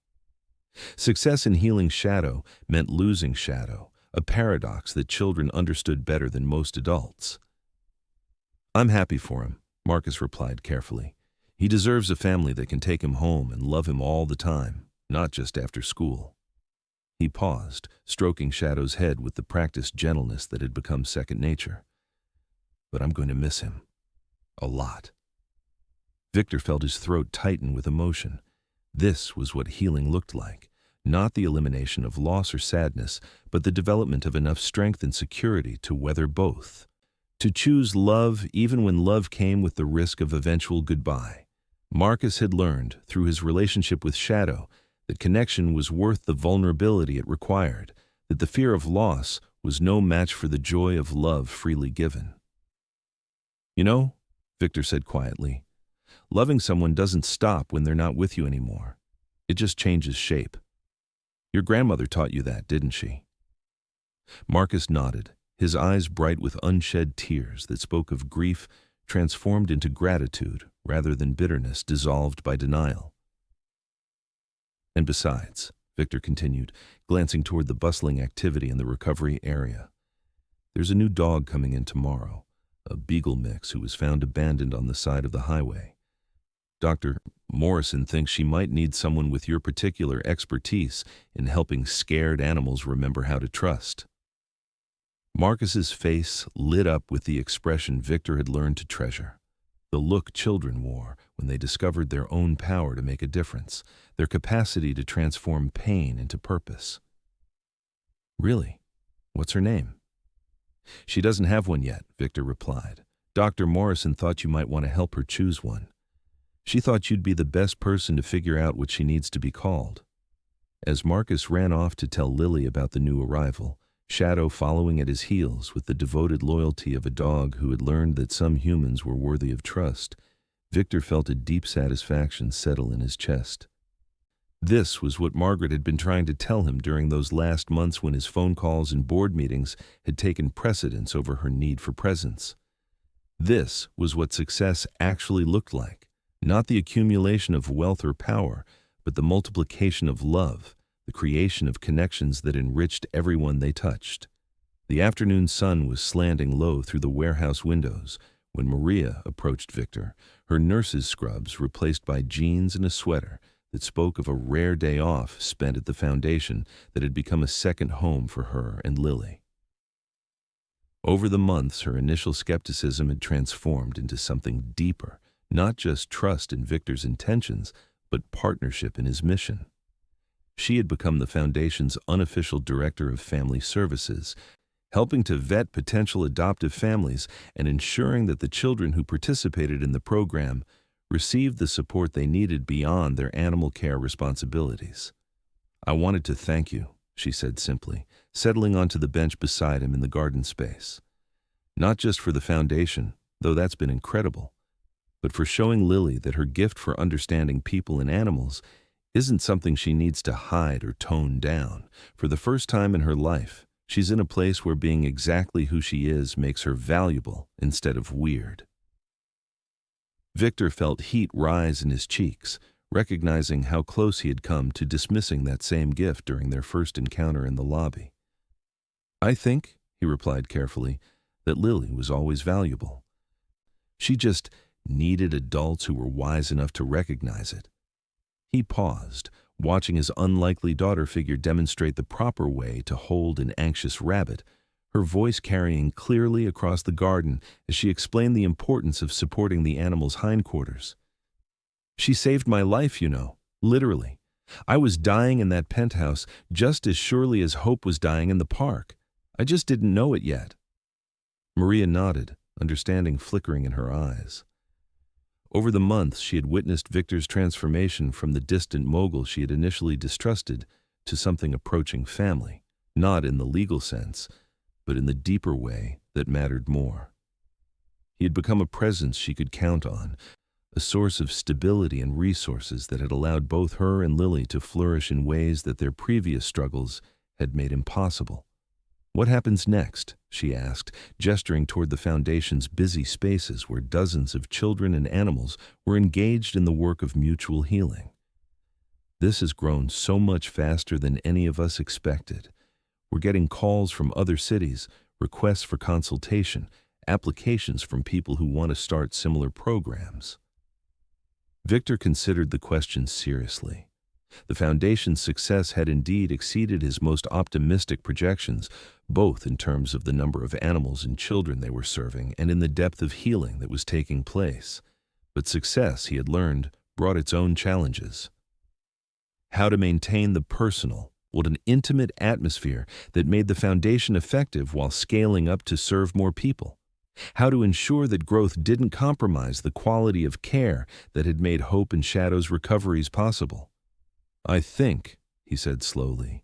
Success in healing Shadow meant losing Shadow, a paradox that children understood better than most adults. "I'm happy for him," Marcus replied carefully. "He deserves a family that can take him home and love him all the time, not just after school." He paused, stroking Shadow's head with the practiced gentleness that had become second nature. but I'm going to miss him. A lot. Victor felt his throat tighten with emotion. This was what healing looked like. Not the elimination of loss or sadness, but the development of enough strength and security to weather both. To choose love even when love came with the risk of eventual goodbye. Marcus had learned, through his relationship with Shadow, that connection was worth the vulnerability it required, that the fear of loss was no match for the joy of love freely given. You know, Victor said quietly, loving someone doesn't stop when they're not with you anymore. It just changes shape. Your grandmother taught you that, didn't she? Marcus nodded, his eyes bright with unshed tears that spoke of grief transformed into gratitude rather than bitterness dissolved by denial. And besides, Victor continued, glancing toward the bustling activity in the recovery area, there's a new dog coming in tomorrow, a beagle mix who was found abandoned on the side of the highway. Dr. Morrison thinks she might need someone with your particular expertise in helping scared animals remember how to trust. Marcus's face lit up with the expression Victor had learned to treasure. The look children wore when they discovered their own power to make a difference, their capacity to transform pain into purpose. Really? What's her name? She doesn't have one yet, Victor replied. Dr. Morrison thought you might want to help her choose one. She thought you'd be the best person to figure out what she needs to be called. As Marcus ran off to tell Lily about the new arrival, Shadow following at his heels with the devoted loyalty of a dog who had learned that some humans were worthy of trust, Victor felt a deep satisfaction settle in his chest. This was what Margaret had been trying to tell him during those last months when his phone calls and board meetings had taken precedence over her need for presence. This was what success actually looked like, not the accumulation of wealth or power, but the multiplication of love, the creation of connections that enriched everyone they touched. The afternoon sun was slanting low through the warehouse windows when Maria approached Victor, her nurse's scrubs replaced by jeans and a sweater that spoke of a rare day off spent at the foundation that had become a second home for her and Lily. Over the months, her initial skepticism had transformed into something deeper, not just trust in Victor's intentions, but partnership in his mission. She had become the Foundation's unofficial director of family services, helping to vet potential adoptive families and ensuring that the children who participated in the program received the support they needed beyond their animal care responsibilities. I wanted to thank you, she said simply, settling onto the bench beside him in the garden space. Not just for the Foundation, though that's been incredible, but for showing Lily that her gift for understanding people and animals isn't something she needs to hide or tone down. For the first time in her life, she's in a place where being exactly who she is makes her valuable instead of weird. Victor felt heat rise in his cheeks, recognizing how close he had come to dismissing that same gift during their first encounter in the lobby. I think, he replied carefully, that Lily was always valuable. She just needed adults who were wise enough to recognize it. He paused, watching his unlikely daughter figure demonstrate the proper way to hold an anxious rabbit, her voice carrying clearly across the garden as she explained the importance of supporting the animal's hindquarters. She saved my life, you know, literally. I was dying in that penthouse just as surely as Hope was dying in the park. I just didn't know it yet. Maria nodded, understanding flickering in her eyes. Over the months, she had witnessed Victor's transformation from the distant mogul she had initially distrusted to something approaching family, not in the legal sense, but in the deeper way that mattered more. He had become a presence she could count on, a source of stability and resources that had allowed both her and Lily to flourish in ways that their previous struggles had made impossible. What happens next? She asked, gesturing toward the Foundation's busy spaces where dozens of children and animals were engaged in the work of mutual healing. This has grown so much faster than any of us expected. We're getting calls from other cities, requests for consultation, applications from people who want to start similar programs. Victor considered the question seriously. The Foundation's success had indeed exceeded his most optimistic projections, both in terms of the number of animals and children they were serving and in the depth of healing that was taking place. But success, he had learned, brought its own challenges. How to maintain the personal, what an intimate atmosphere that made the Foundation effective while scaling up to serve more people. How to ensure that growth didn't compromise the quality of care that had made Hope and Shadow's recoveries possible. "I think," he said slowly,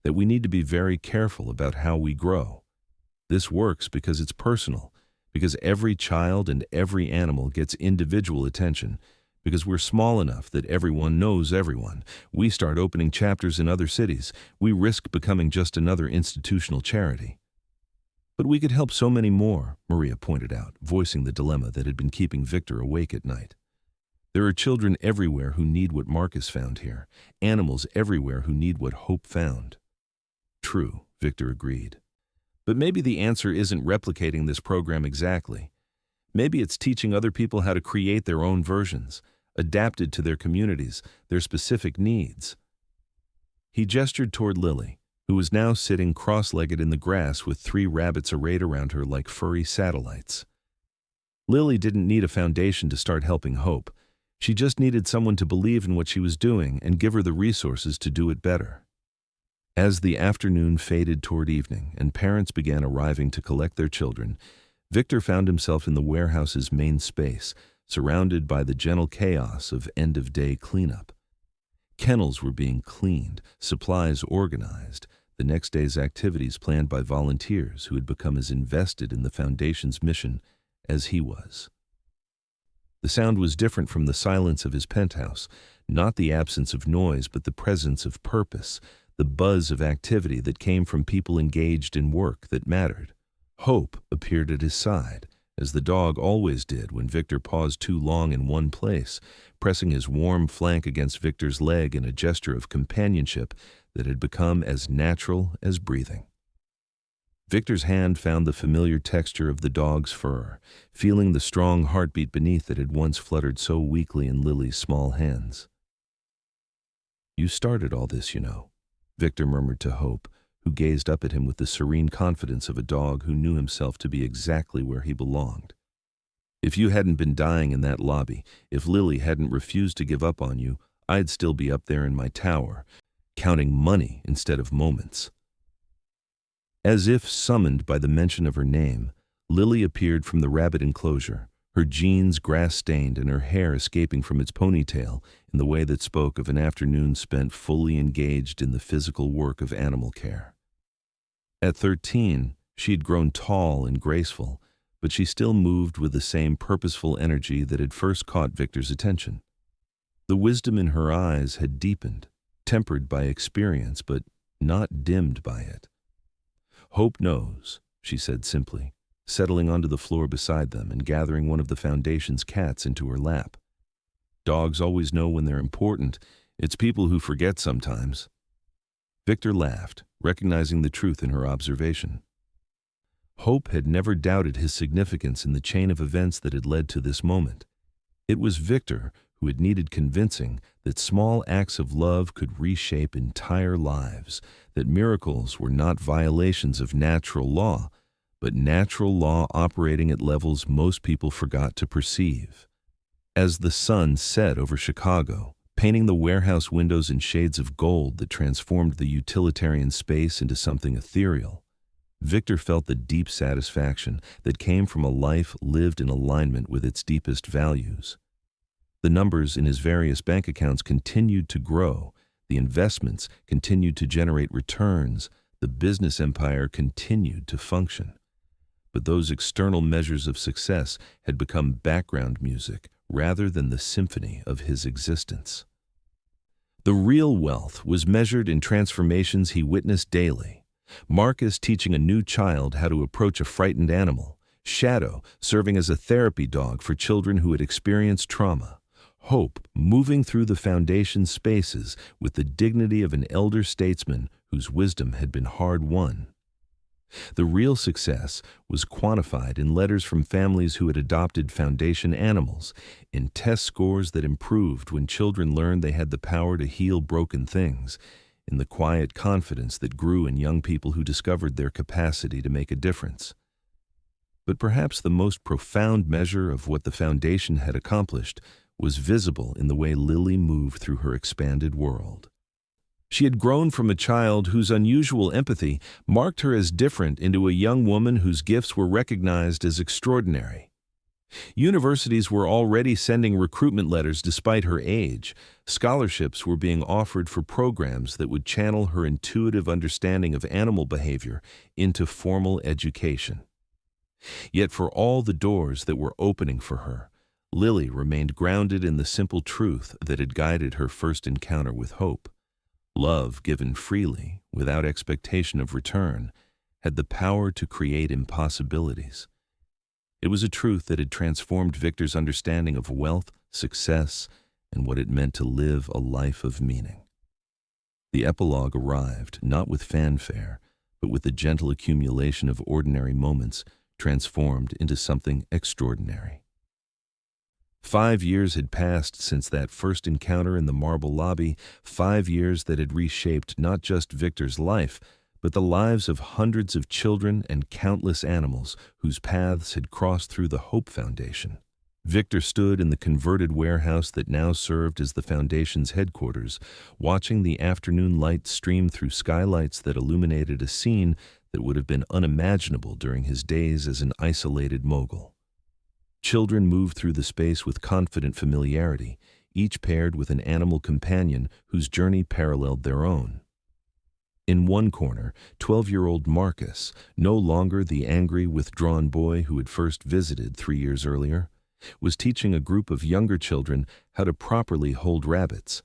"that we need to be very careful about how we grow. This works because it's personal, because every child and every animal gets individual attention, because we're small enough that everyone knows everyone. We start opening chapters in other cities, we risk becoming just another institutional charity." "But we could help so many more," Maria pointed out, voicing the dilemma that had been keeping Victor awake at night. "There are children everywhere who need what Marcus found here, animals everywhere who need what Hope found." "True," Victor agreed. "But maybe the answer isn't replicating this program exactly. Maybe it's teaching other people how to create their own versions, adapted to their communities, their specific needs." He gestured toward Lily, who was now sitting cross-legged in the grass with 3 rabbits arrayed around her like furry satellites. Lily didn't need a foundation to start helping Hope. She just needed someone to believe in what she was doing and give her the resources to do it better. As the afternoon faded toward evening and parents began arriving to collect their children, Victor found himself in the warehouse's main space, surrounded by the gentle chaos of end-of-day cleanup. Kennels were being cleaned, supplies organized, the next day's activities planned by volunteers who had become as invested in the Foundation's mission as he was. The sound was different from the silence of his penthouse, not the absence of noise but the presence of purpose, the buzz of activity that came from people engaged in work that mattered. Hope appeared at his side, as the dog always did when Victor paused too long in one place, pressing his warm flank against Victor's leg in a gesture of companionship that had become as natural as breathing. Victor's hand found the familiar texture of the dog's fur, feeling the strong heartbeat beneath that had once fluttered so weakly in Lily's small hands. "You started all this, you know," Victor murmured to Hope, who gazed up at him with the serene confidence of a dog who knew himself to be exactly where he belonged. "If you hadn't been dying in that lobby, if Lily hadn't refused to give up on you, I'd still be up there in my tower, counting money instead of moments." As if summoned by the mention of her name, Lily appeared from the rabbit enclosure, her jeans grass-stained and her hair escaping from its ponytail in the way that spoke of an afternoon spent fully engaged in the physical work of animal care. At 13, she had grown tall and graceful, but she still moved with the same purposeful energy that had first caught Victor's attention. The wisdom in her eyes had deepened, tempered by experience, but not dimmed by it. "Hope knows," she said simply, settling onto the floor beside them and gathering one of the Foundation's cats into her lap. "Dogs always know when they're important. It's people who forget sometimes." Victor laughed, recognizing the truth in her observation. Hope had never doubted his significance in the chain of events that had led to this moment. It was Victor who had needed convincing that small acts of love could reshape entire lives, that miracles were not violations of natural law, but natural law operating at levels most people forgot to perceive. As the sun set over Chicago, painting the warehouse windows in shades of gold that transformed the utilitarian space into something ethereal, Victor felt the deep satisfaction that came from a life lived in alignment with its deepest values. The numbers in his various bank accounts continued to grow, the investments continued to generate returns, the business empire continued to function. But those external measures of success had become background music rather than the symphony of his existence. The real wealth was measured in transformations he witnessed daily. Marcus teaching a new child how to approach a frightened animal, Shadow serving as a therapy dog for children who had experienced trauma, Hope moving through the Foundation's spaces with the dignity of an elder statesman whose wisdom had been hard-won. The real success was quantified in letters from families who had adopted foundation animals, in test scores that improved when children learned they had the power to heal broken things, in the quiet confidence that grew in young people who discovered their capacity to make a difference. But perhaps the most profound measure of what the foundation had accomplished was visible in the way Lily moved through her expanded world. She had grown from a child whose unusual empathy marked her as different into a young woman whose gifts were recognized as extraordinary. Universities were already sending recruitment letters despite her age. Scholarships were being offered for programs that would channel her intuitive understanding of animal behavior into formal education. Yet for all the doors that were opening for her, Lily remained grounded in the simple truth that had guided her first encounter with Hope. Love given freely, without expectation of return, had the power to create impossibilities. It was a truth that had transformed Victor's understanding of wealth, success, and what it meant to live a life of meaning. The epilogue arrived, not with fanfare, but with the gentle accumulation of ordinary moments transformed into something extraordinary. 5 years had passed since that first encounter in the marble lobby, 5 years that had reshaped not just Victor's life, but the lives of hundreds of children and countless animals whose paths had crossed through the Hope Foundation. Victor stood in the converted warehouse that now served as the Foundation's headquarters, watching the afternoon light stream through skylights that illuminated a scene that would have been unimaginable during his days as an isolated mogul. Children moved through the space with confident familiarity, each paired with an animal companion whose journey paralleled their own. In one corner, 12-year-old Marcus, no longer the angry, withdrawn boy who had first visited 3 years earlier, was teaching a group of younger children how to properly hold rabbits,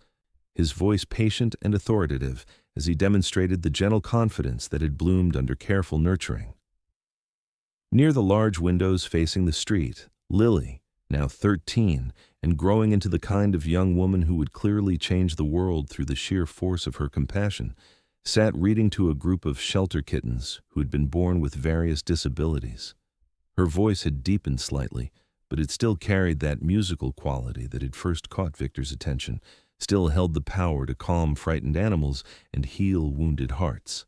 his voice patient and authoritative as he demonstrated the gentle confidence that had bloomed under careful nurturing. Near the large windows facing the street, Lily, now 13, and growing into the kind of young woman who would clearly change the world through the sheer force of her compassion, sat reading to a group of shelter kittens who had been born with various disabilities. Her voice had deepened slightly, but it still carried that musical quality that had first caught Victor's attention, still held the power to calm frightened animals and heal wounded hearts.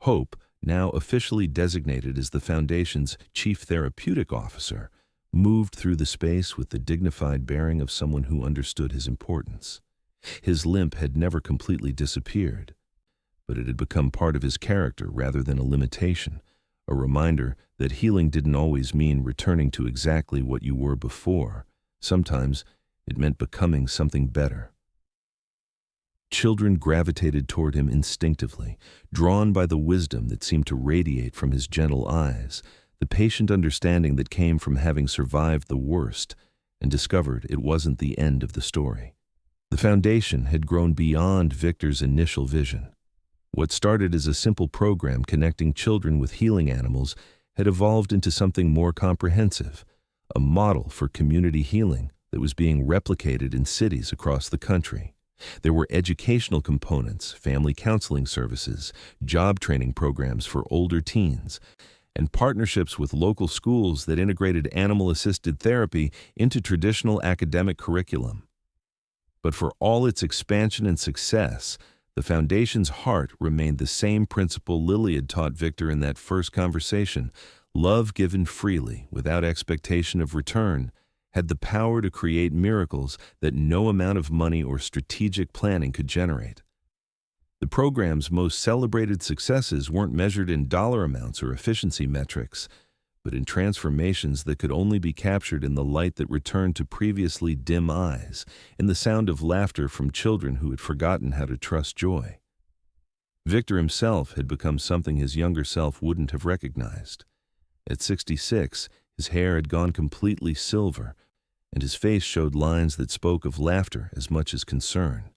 Hope, now officially designated as the Foundation's chief therapeutic officer, moved through the space with the dignified bearing of someone who understood his importance. His limp had never completely disappeared, but it had become part of his character rather than a limitation, a reminder that healing didn't always mean returning to exactly what you were before. Sometimes it meant becoming something better. Children gravitated toward him instinctively, drawn by the wisdom that seemed to radiate from his gentle eyes, the patient understanding that came from having survived the worst and discovered it wasn't the end of the story. The Foundation had grown beyond Victor's initial vision. What started as a simple program connecting children with healing animals had evolved into something more comprehensive, a model for community healing that was being replicated in cities across the country. There were educational components, family counseling services, job training programs for older teens, and partnerships with local schools that integrated animal-assisted therapy into traditional academic curriculum. But for all its expansion and success, the Foundation's heart remained the same principle Lily had taught Victor in that first conversation: love given freely, without expectation of return, had the power to create miracles that no amount of money or strategic planning could generate. The program's most celebrated successes weren't measured in dollar amounts or efficiency metrics, but in transformations that could only be captured in the light that returned to previously dim eyes, in the sound of laughter from children who had forgotten how to trust joy. Victor himself had become something his younger self wouldn't have recognized. At 66, his hair had gone completely silver, and his face showed lines that spoke of laughter as much as concern.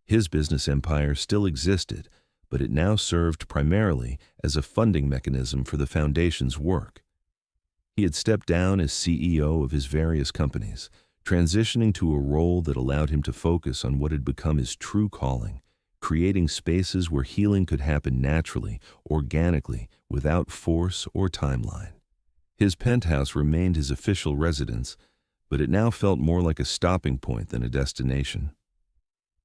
His business empire still existed, but it now served primarily as a funding mechanism for the Foundation's work. He had stepped down as CEO of his various companies, transitioning to a role that allowed him to focus on what had become his true calling: creating spaces where healing could happen naturally, organically, without force or timeline. His penthouse remained his official residence, but it now felt more like a stopping point than a destination.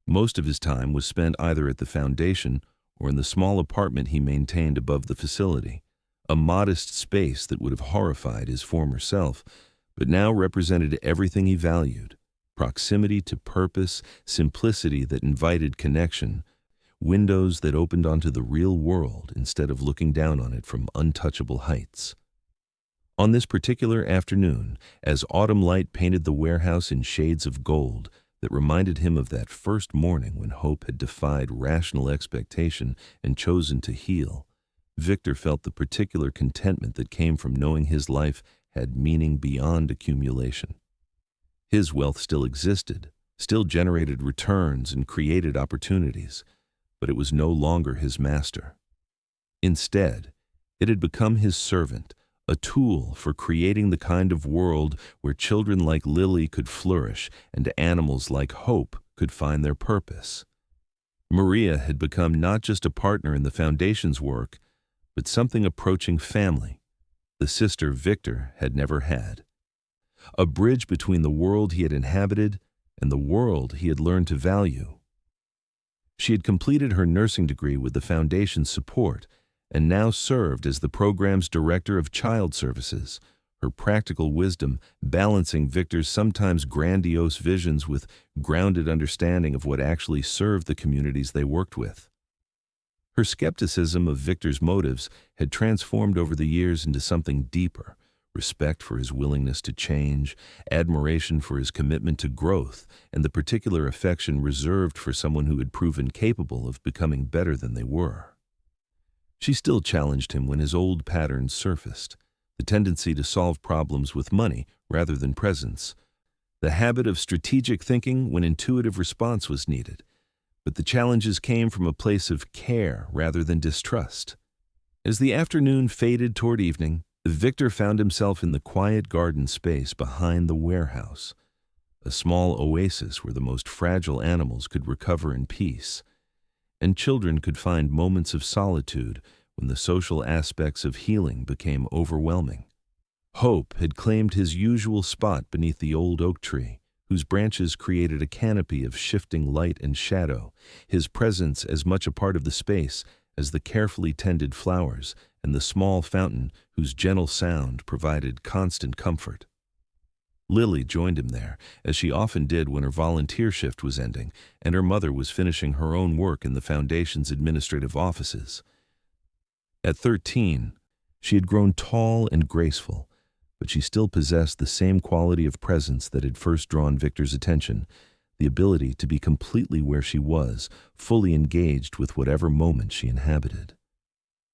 Most of his time was spent either at the foundation or in the small apartment he maintained above the facility, a modest space that would have horrified his former self, but now represented everything he valued: proximity to purpose, simplicity that invited connection, windows that opened onto the real world instead of looking down on it from untouchable heights. On this particular afternoon, as autumn light painted the warehouse in shades of gold that reminded him of that first morning when hope had defied rational expectation and chosen to heal, Victor felt the particular contentment that came from knowing his life had meaning beyond accumulation. His wealth still existed, still generated returns and created opportunities, but it was no longer his master. Instead, it had become his servant, a tool for creating the kind of world where children like Lily could flourish and animals like Hope could find their purpose. Maria had become not just a partner in the Foundation's work, but something approaching family, the sister Victor had never had. A bridge between the world he had inhabited and the world he had learned to value. She had completed her nursing degree with the Foundation's support and now served as the program's director of child services, her practical wisdom balancing Victor's sometimes grandiose visions with grounded understanding of what actually served the communities they worked with. Her skepticism of Victor's motives had transformed over the years into something deeper: respect for his willingness to change, admiration for his commitment to growth, and the particular affection reserved for someone who had proven capable of becoming better than they were. She still challenged him when his old patterns surfaced: the tendency to solve problems with money rather than presence, the habit of strategic thinking when intuitive response was needed. But the challenges came from a place of care rather than distrust. As the afternoon faded toward evening, Victor found himself in the quiet garden space behind the warehouse, a small oasis where the most fragile animals could recover in peace, and children could find moments of solitude when the social aspects of healing became overwhelming. Hope had claimed his usual spot beneath the old oak tree, whose branches created a canopy of shifting light and shadow, his presence as much a part of the space as the carefully tended flowers and the small fountain whose gentle sound provided constant comfort. Lily joined him there, as she often did when her volunteer shift was ending and her mother was finishing her own work in the Foundation's administrative offices. At 13, she had grown tall and graceful, but she still possessed the same quality of presence that had first drawn Victor's attention: the ability to be completely where she was, fully engaged with whatever moment she inhabited.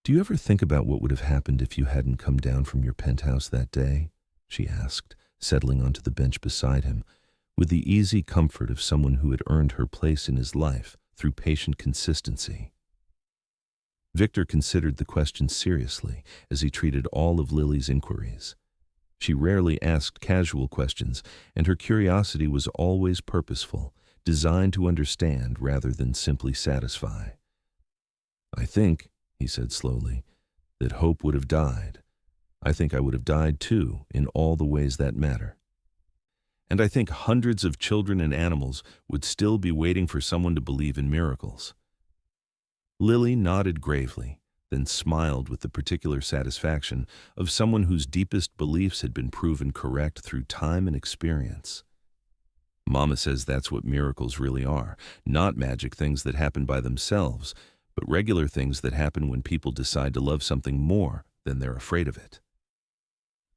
"Do you ever think about what would have happened if you hadn't come down from your penthouse that day?" she asked, settling onto the bench beside him, with the easy comfort of someone who had earned her place in his life through patient consistency. Victor considered the question seriously as he treated all of Lily's inquiries. She rarely asked casual questions, and her curiosity was always purposeful, designed to understand rather than simply satisfy. "I think," he said slowly, "that Hope would have died. I think I would have died too, in all the ways that matter. And I think hundreds of children and animals would still be waiting for someone to believe in miracles." Lily nodded gravely, then smiled with the particular satisfaction of someone whose deepest beliefs had been proven correct through time and experience. "Mama says that's what miracles really are, not magic things that happen by themselves, but regular things that happen when people decide to love something more than they're afraid of it."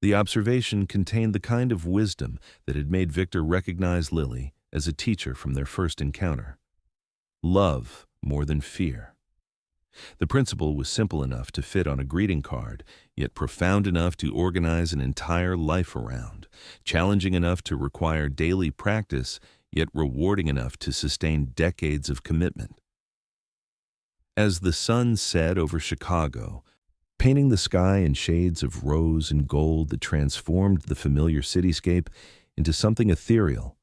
The observation contained the kind of wisdom that had made Victor recognize Lily as a teacher from their first encounter. Love more than fear. The principle was simple enough to fit on a greeting card, yet profound enough to organize an entire life around, challenging enough to require daily practice, yet rewarding enough to sustain decades of commitment. As the sun set over Chicago, painting the sky in shades of rose and gold that transformed the familiar cityscape into something ethereal,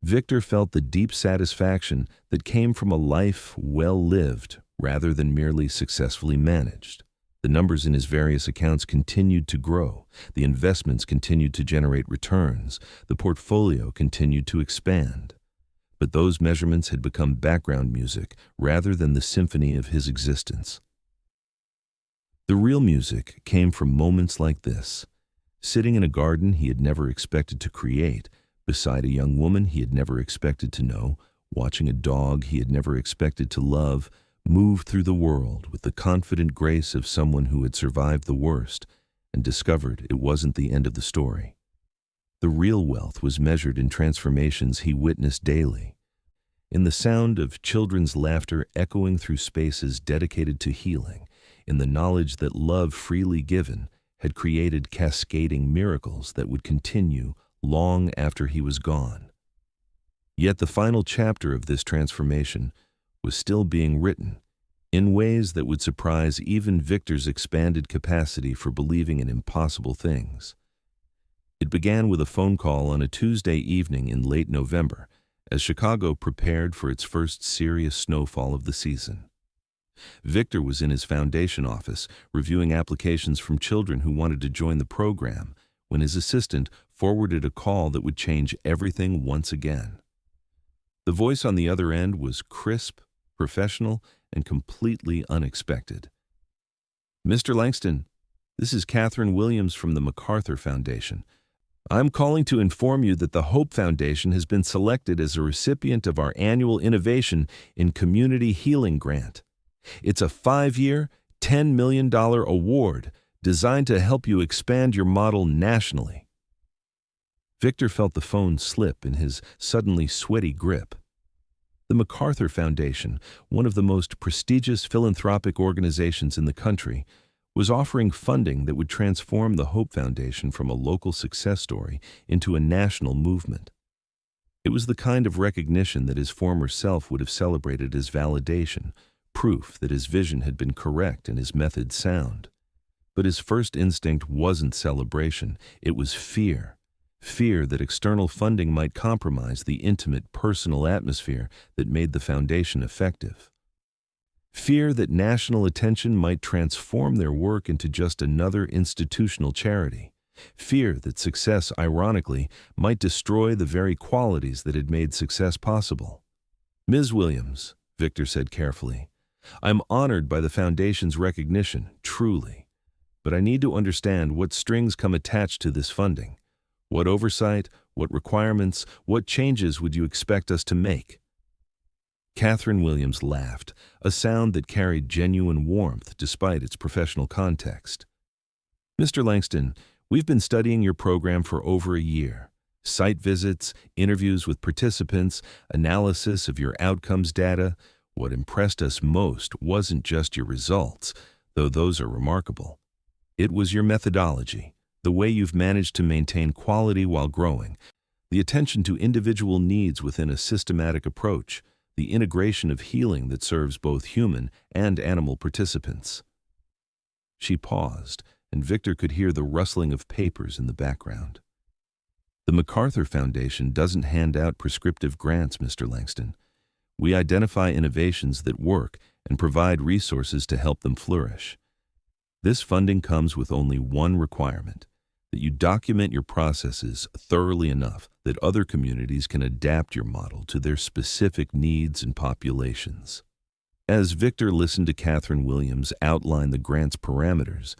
Victor felt the deep satisfaction that came from a life well lived rather than merely successfully managed. The numbers in his various accounts continued to grow, the investments continued to generate returns, the portfolio continued to expand. But those measurements had become background music rather than the symphony of his existence. The real music came from moments like this, sitting in a garden he had never expected to create, beside a young woman he had never expected to know, watching a dog he had never expected to love, move through the world with the confident grace of someone who had survived the worst and discovered it wasn't the end of the story. The real wealth was measured in transformations he witnessed daily, in the sound of children's laughter echoing through spaces dedicated to healing, in the knowledge that love freely given had created cascading miracles that would continue long after he was gone. Yet the final chapter of this transformation was still being written, in ways that would surprise even Victor's expanded capacity for believing in impossible things. It began with a phone call on a Tuesday evening in late November, as Chicago prepared for its first serious snowfall of the season. Victor was in his foundation office, reviewing applications from children who wanted to join the program, when his assistant forwarded a call that would change everything once again. The voice on the other end was crisp, professional, and completely unexpected. "Mr. Langston, this is Catherine Williams from the MacArthur Foundation. I'm calling to inform you that the Hope Foundation has been selected as a recipient of our annual Innovation in Community Healing Grant. It's a 5-year, $10 million award designed to help you expand your model nationally." Victor felt the phone slip in his suddenly sweaty grip. The MacArthur Foundation, one of the most prestigious philanthropic organizations in the country, was offering funding that would transform the Hope Foundation from a local success story into a national movement. It was the kind of recognition that his former self would have celebrated as validation, proof that his vision had been correct and his methods sound. But his first instinct wasn't celebration, it was fear. Fear that external funding might compromise the intimate, personal atmosphere that made the foundation effective. Fear that national attention might transform their work into just another institutional charity. Fear that success, ironically, might destroy the very qualities that had made success possible. "Ms. Williams," Victor said carefully, "I'm honored by the Foundation's recognition, truly. But I need to understand what strings come attached to this funding. What oversight, what requirements, what changes would you expect us to make?" Catherine Williams laughed, a sound that carried genuine warmth despite its professional context. "Mr. Langston, we've been studying your program for over a year. Site visits, interviews with participants, analysis of your outcomes data. What impressed us most wasn't just your results, though those are remarkable. It was your methodology, the way you've managed to maintain quality while growing, the attention to individual needs within a systematic approach, the integration of healing that serves both human and animal participants." She paused, and Victor could hear the rustling of papers in the background. "The MacArthur Foundation doesn't hand out prescriptive grants, Mr. Langston. We identify innovations that work and provide resources to help them flourish. This funding comes with only one requirement, that you document your processes thoroughly enough that other communities can adapt your model to their specific needs and populations." As Victor listened to Catherine Williams outline the grant's parameters,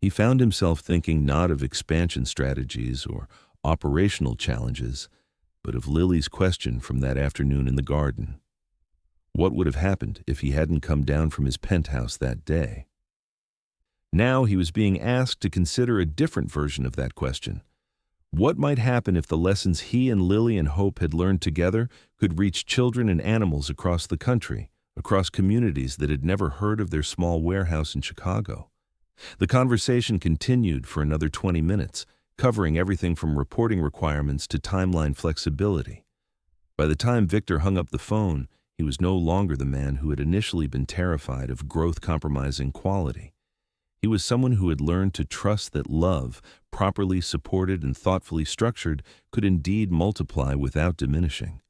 he found himself thinking not of expansion strategies or operational challenges, but of Lily's question from that afternoon in the garden. What would have happened if he hadn't come down from his penthouse that day? Now he was being asked to consider a different version of that question. What might happen if the lessons he and Lily and Hope had learned together could reach children and animals across the country, across communities that had never heard of their small warehouse in Chicago? The conversation continued for another 20 minutes, covering everything from reporting requirements to timeline flexibility. By the time Victor hung up the phone, he was no longer the man who had initially been terrified of growth-compromising quality. He was someone who had learned to trust that love, properly supported and thoughtfully structured, could indeed multiply without diminishing.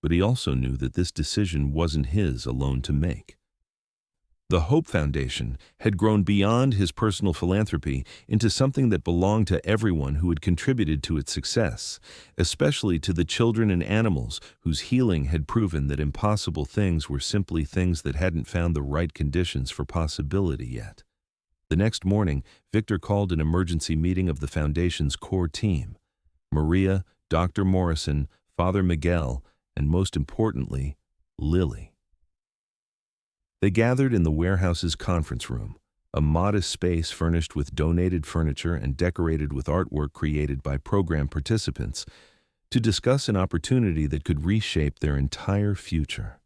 But he also knew that this decision wasn't his alone to make. The Hope Foundation had grown beyond his personal philanthropy into something that belonged to everyone who had contributed to its success, especially to the children and animals whose healing had proven that impossible things were simply things that hadn't found the right conditions for possibility yet. The next morning, Victor called an emergency meeting of the Foundation's core team: Maria, Dr. Morrison, Father Miguel, and most importantly, Lily. They gathered in the warehouse's conference room, a modest space furnished with donated furniture and decorated with artwork created by program participants, to discuss an opportunity that could reshape their entire future.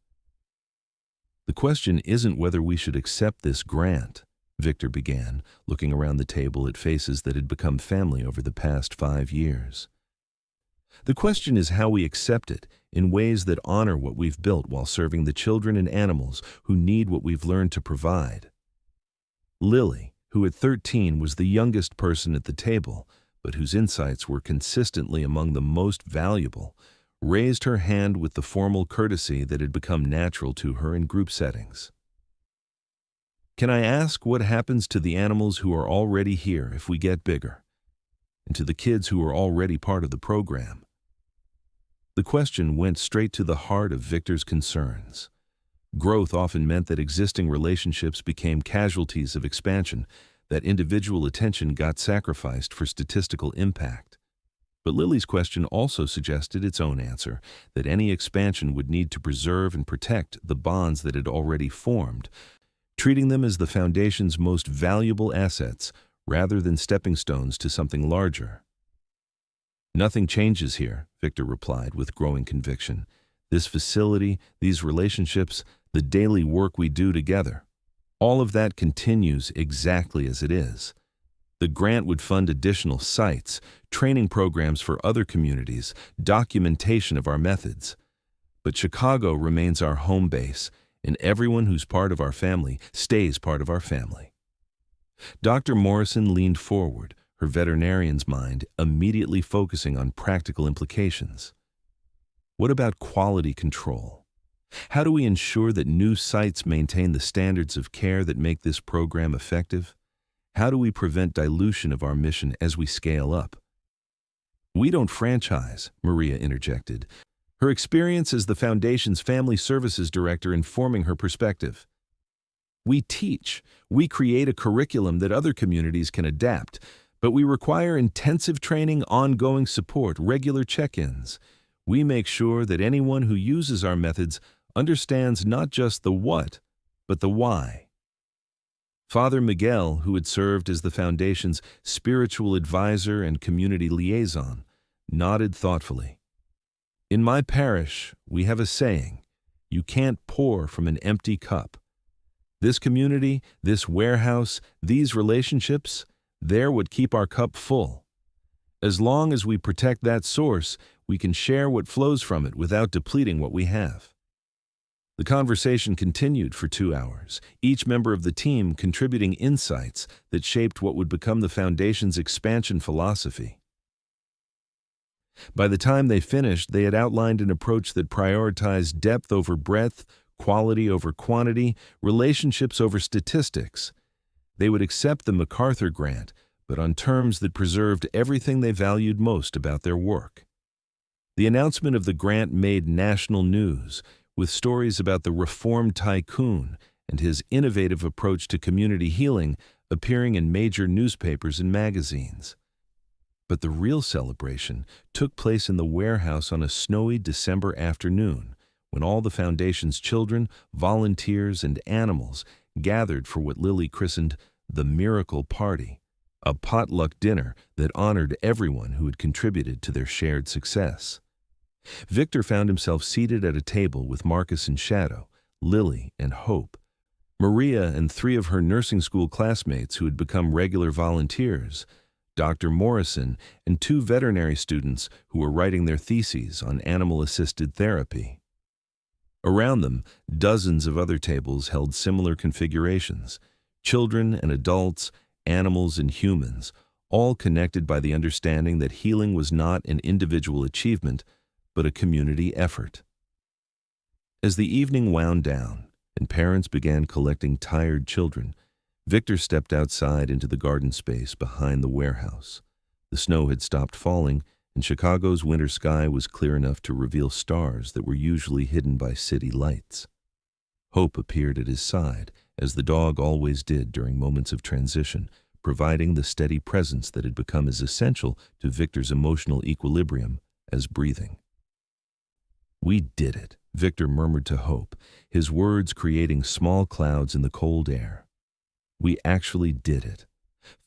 "The question isn't whether we should accept this grant," Victor began, looking around the table at faces that had become family over the past 5 years. "The question is how we accept it in ways that honor what we've built while serving the children and animals who need what we've learned to provide." Lily, who at 13 was the youngest person at the table, but whose insights were consistently among the most valuable, raised her hand with the formal courtesy that had become natural to her in group settings. "Can I ask what happens to the animals who are already here if we get bigger? And to the kids who are already part of the program?" The question went straight to the heart of Victor's concerns. Growth often meant that existing relationships became casualties of expansion, that individual attention got sacrificed for statistical impact. But Lily's question also suggested its own answer, that any expansion would need to preserve and protect the bonds that had already formed, treating them as the Foundation's most valuable assets rather than stepping stones to something larger. "Nothing changes here," Victor replied with growing conviction. "This facility, these relationships, the daily work we do together, all of that continues exactly as it is. The grant would fund additional sites, training programs for other communities, documentation of our methods. But Chicago remains our home base, and everyone who's part of our family stays part of our family." Dr. Morrison leaned forward, her veterinarian's mind immediately focusing on practical implications. "What about quality control? How do we ensure that new sites maintain the standards of care that make this program effective? How do we prevent dilution of our mission as we scale up?" "We don't franchise," Maria interjected, her experience as the Foundation's Family Services Director informing her perspective. "We teach. We create a curriculum that other communities can adapt, but we require intensive training, ongoing support, regular check-ins. We make sure that anyone who uses our methods understands not just the what, but the why." Father Miguel, who had served as the Foundation's spiritual advisor and community liaison, nodded thoughtfully. "In my parish, we have a saying, 'You can't pour from an empty cup.' This community, this warehouse, these relationships, they're what keep our cup full. As long as we protect that source, we can share what flows from it without depleting what we have." The conversation continued for 2 hours, each member of the team contributing insights that shaped what would become the Foundation's expansion philosophy. By the time they finished, they had outlined an approach that prioritized depth over breadth, quality over quantity, relationships over statistics. They would accept the MacArthur grant, but on terms that preserved everything they valued most about their work. The announcement of the grant made national news, with stories about the reformed tycoon and his innovative approach to community healing appearing in major newspapers and magazines. But the real celebration took place in the warehouse on a snowy December afternoon, when all the Foundation's children, volunteers, and animals gathered for what Lily christened the Miracle Party, a potluck dinner that honored everyone who had contributed to their shared success. Victor found himself seated at a table with Marcus and Shadow, Lily and Hope, Maria and 3 of her nursing school classmates who had become regular volunteers, Dr. Morrison, and 2 veterinary students who were writing their theses on animal-assisted therapy. Around them, dozens of other tables held similar configurations: Children and adults, animals and humans, all connected by the understanding that healing was not an individual achievement, but a community effort. As the evening wound down and parents began collecting tired children, Victor stepped outside into the garden space behind the warehouse. The snow had stopped falling, and Chicago's winter sky was clear enough to reveal stars that were usually hidden by city lights. Hope appeared at his side, as the dog always did during moments of transition, providing the steady presence that had become as essential to Victor's emotional equilibrium as breathing. "We did it," Victor murmured to Hope, his words creating small clouds in the cold air. "We actually did it.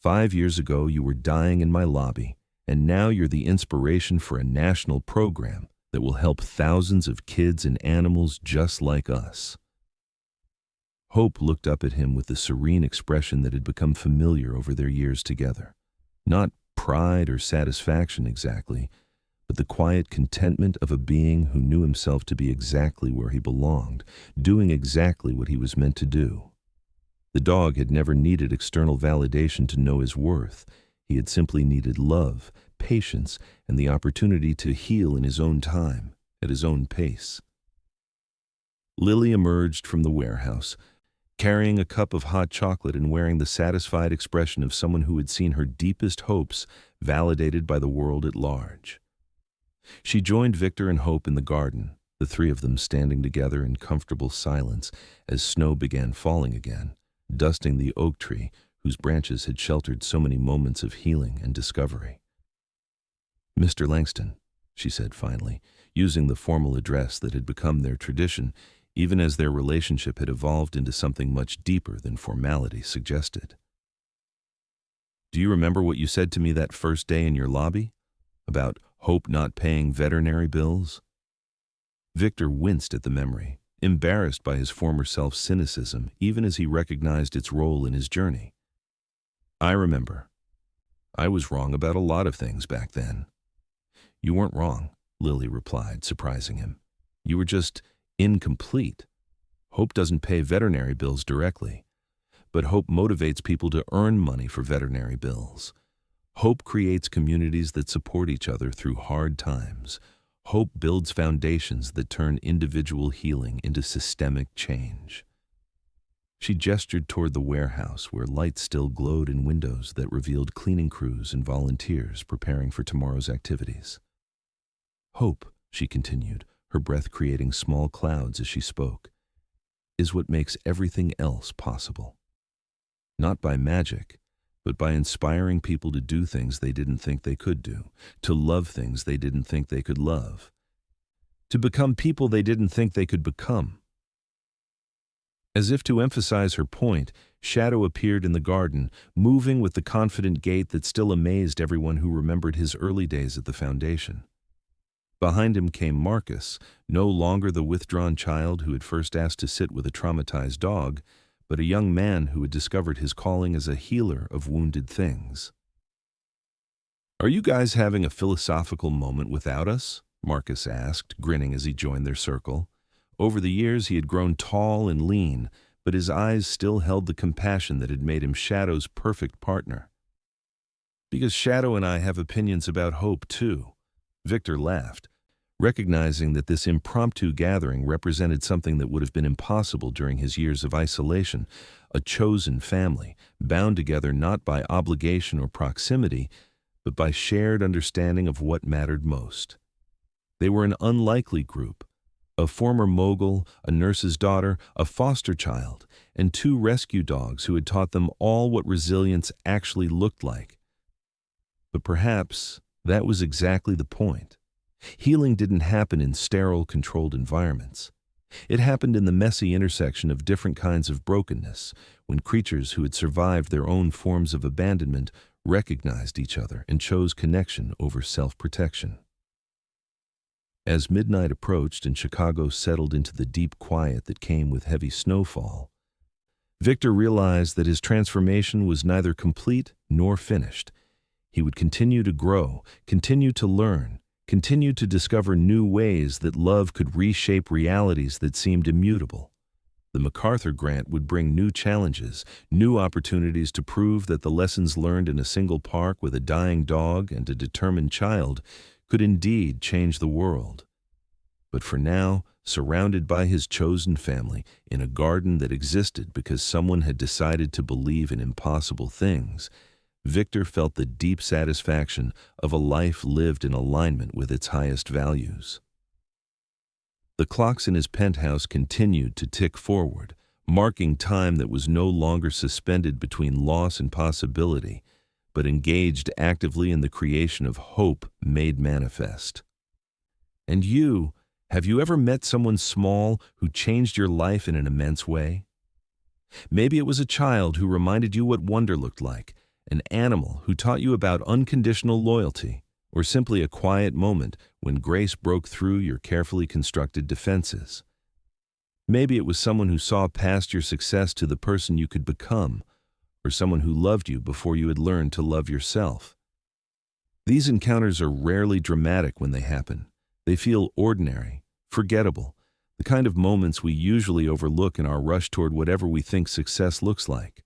5 years ago you were dying in my lobby, and now you're the inspiration for a national program that will help thousands of kids and animals just like us." Hope looked up at him with the serene expression that had become familiar over their years together. Not pride or satisfaction exactly, but the quiet contentment of a being who knew himself to be exactly where he belonged, doing exactly what he was meant to do. The dog had never needed external validation to know his worth. He had simply needed love, patience, and the opportunity to heal in his own time, at his own pace. Lily emerged from the warehouse, carrying a cup of hot chocolate and wearing the satisfied expression of someone who had seen her deepest hopes validated by the world at large. She joined Victor and Hope in the garden, the three of them standing together in comfortable silence as snow began falling again, dusting the oak tree whose branches had sheltered so many moments of healing and discovery. "Mr. Langston," she said finally, using the formal address that had become their tradition, even as their relationship had evolved into something much deeper than formality suggested. "Do you remember what you said to me that first day in your lobby? About Hope not paying veterinary bills?" Victor winced at the memory, embarrassed by his former self's cynicism, even as he recognized its role in his journey. "I remember. I was wrong about a lot of things back then." "You weren't wrong," Lily replied, surprising him. "You were just incomplete. Hope doesn't pay veterinary bills directly, but Hope motivates people to earn money for veterinary bills. Hope creates communities that support each other through hard times. Hope builds foundations that turn individual healing into systemic change." She gestured toward the warehouse where lights still glowed in windows that revealed cleaning crews and volunteers preparing for tomorrow's activities. "Hope," she continued, her breath creating small clouds as she spoke, "is what makes everything else possible. Not by magic, but by inspiring people to do things they didn't think they could do, to love things they didn't think they could love, to become people they didn't think they could become." As if to emphasize her point, Shadow appeared in the garden, moving with the confident gait that still amazed everyone who remembered his early days at the foundation. Behind him came Marcus, no longer the withdrawn child who had first asked to sit with a traumatized dog, but a young man who had discovered his calling as a healer of wounded things. "Are you guys having a philosophical moment without us?" Marcus asked, grinning as he joined their circle. Over the years he had grown tall and lean, but his eyes still held the compassion that had made him Shadow's perfect partner. "Because Shadow and I have opinions about Hope, too." Victor laughed, recognizing that this impromptu gathering represented something that would have been impossible during his years of isolation, a chosen family, bound together not by obligation or proximity, but by shared understanding of what mattered most. They were an unlikely group: a former mogul, a nurse's daughter, a foster child, and 2 rescue dogs who had taught them all what resilience actually looked like. But perhaps that was exactly the point. Healing didn't happen in sterile, controlled environments. It happened in the messy intersection of different kinds of brokenness, when creatures who had survived their own forms of abandonment recognized each other and chose connection over self-protection. As midnight approached and Chicago settled into the deep quiet that came with heavy snowfall, Victor realized that his transformation was neither complete nor finished. He would continue to grow, continue to learn, continue to discover new ways that love could reshape realities that seemed immutable. The MacArthur Grant would bring new challenges, new opportunities to prove that the lessons learned in a single park with a dying dog and a determined child could indeed change the world. But for now, surrounded by his chosen family, in a garden that existed because someone had decided to believe in impossible things, Victor felt the deep satisfaction of a life lived in alignment with its highest values. The clocks in his penthouse continued to tick forward, marking time that was no longer suspended between loss and possibility, but engaged actively in the creation of hope made manifest. And you, have you ever met someone small who changed your life in an immense way? Maybe it was a child who reminded you what wonder looked like, an animal who taught you about unconditional loyalty, or simply a quiet moment when grace broke through your carefully constructed defenses. Maybe it was someone who saw past your success to the person you could become, or someone who loved you before you had learned to love yourself. These encounters are rarely dramatic when they happen. They feel ordinary, forgettable, the kind of moments we usually overlook in our rush toward whatever we think success looks like.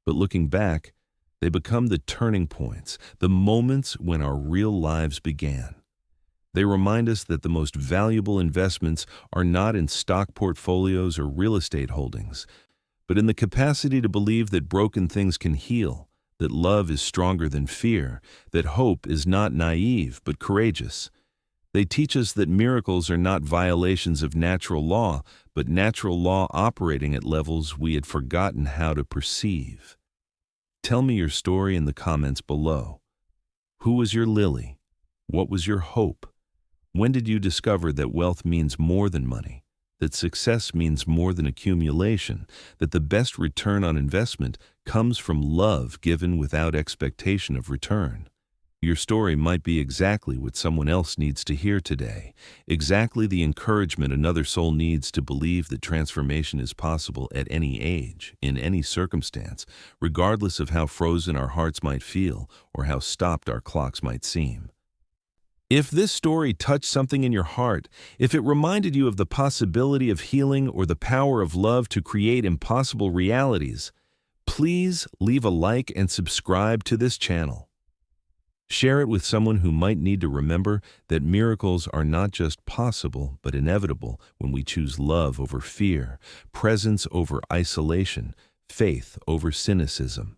But looking back, they become the turning points, the moments when our real lives began. They remind us that the most valuable investments are not in stock portfolios or real estate holdings, but in the capacity to believe that broken things can heal, that love is stronger than fear, that hope is not naive but courageous. They teach us that miracles are not violations of natural law, but natural law operating at levels we had forgotten how to perceive. Tell me your story in the comments below. Who was your lily? What was your hope? When did you discover that wealth means more than money, that success means more than accumulation, that the best return on investment comes from love given without expectation of return? Your story might be exactly what someone else needs to hear today, exactly the encouragement another soul needs to believe that transformation is possible at any age, in any circumstance, regardless of how frozen our hearts might feel or how stopped our clocks might seem. If this story touched something in your heart, if it reminded you of the possibility of healing or the power of love to create impossible realities, please leave a like and subscribe to this channel. Share it with someone who might need to remember that miracles are not just possible but inevitable when we choose love over fear, presence over isolation, faith over cynicism.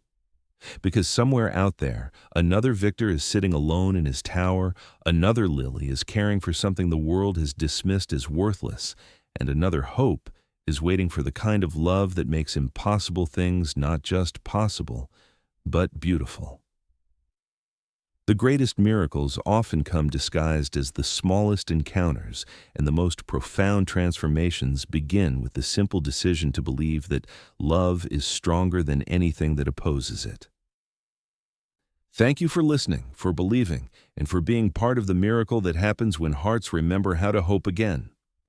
Because somewhere out there, another Victor is sitting alone in his tower, another Lily is caring for something the world has dismissed as worthless, and another Hope is waiting for the kind of love that makes impossible things not just possible, but beautiful. The greatest miracles often come disguised as the smallest encounters, and the most profound transformations begin with the simple decision to believe that love is stronger than anything that opposes it. Thank you for listening, for believing, and for being part of the miracle that happens when hearts remember how to hope again.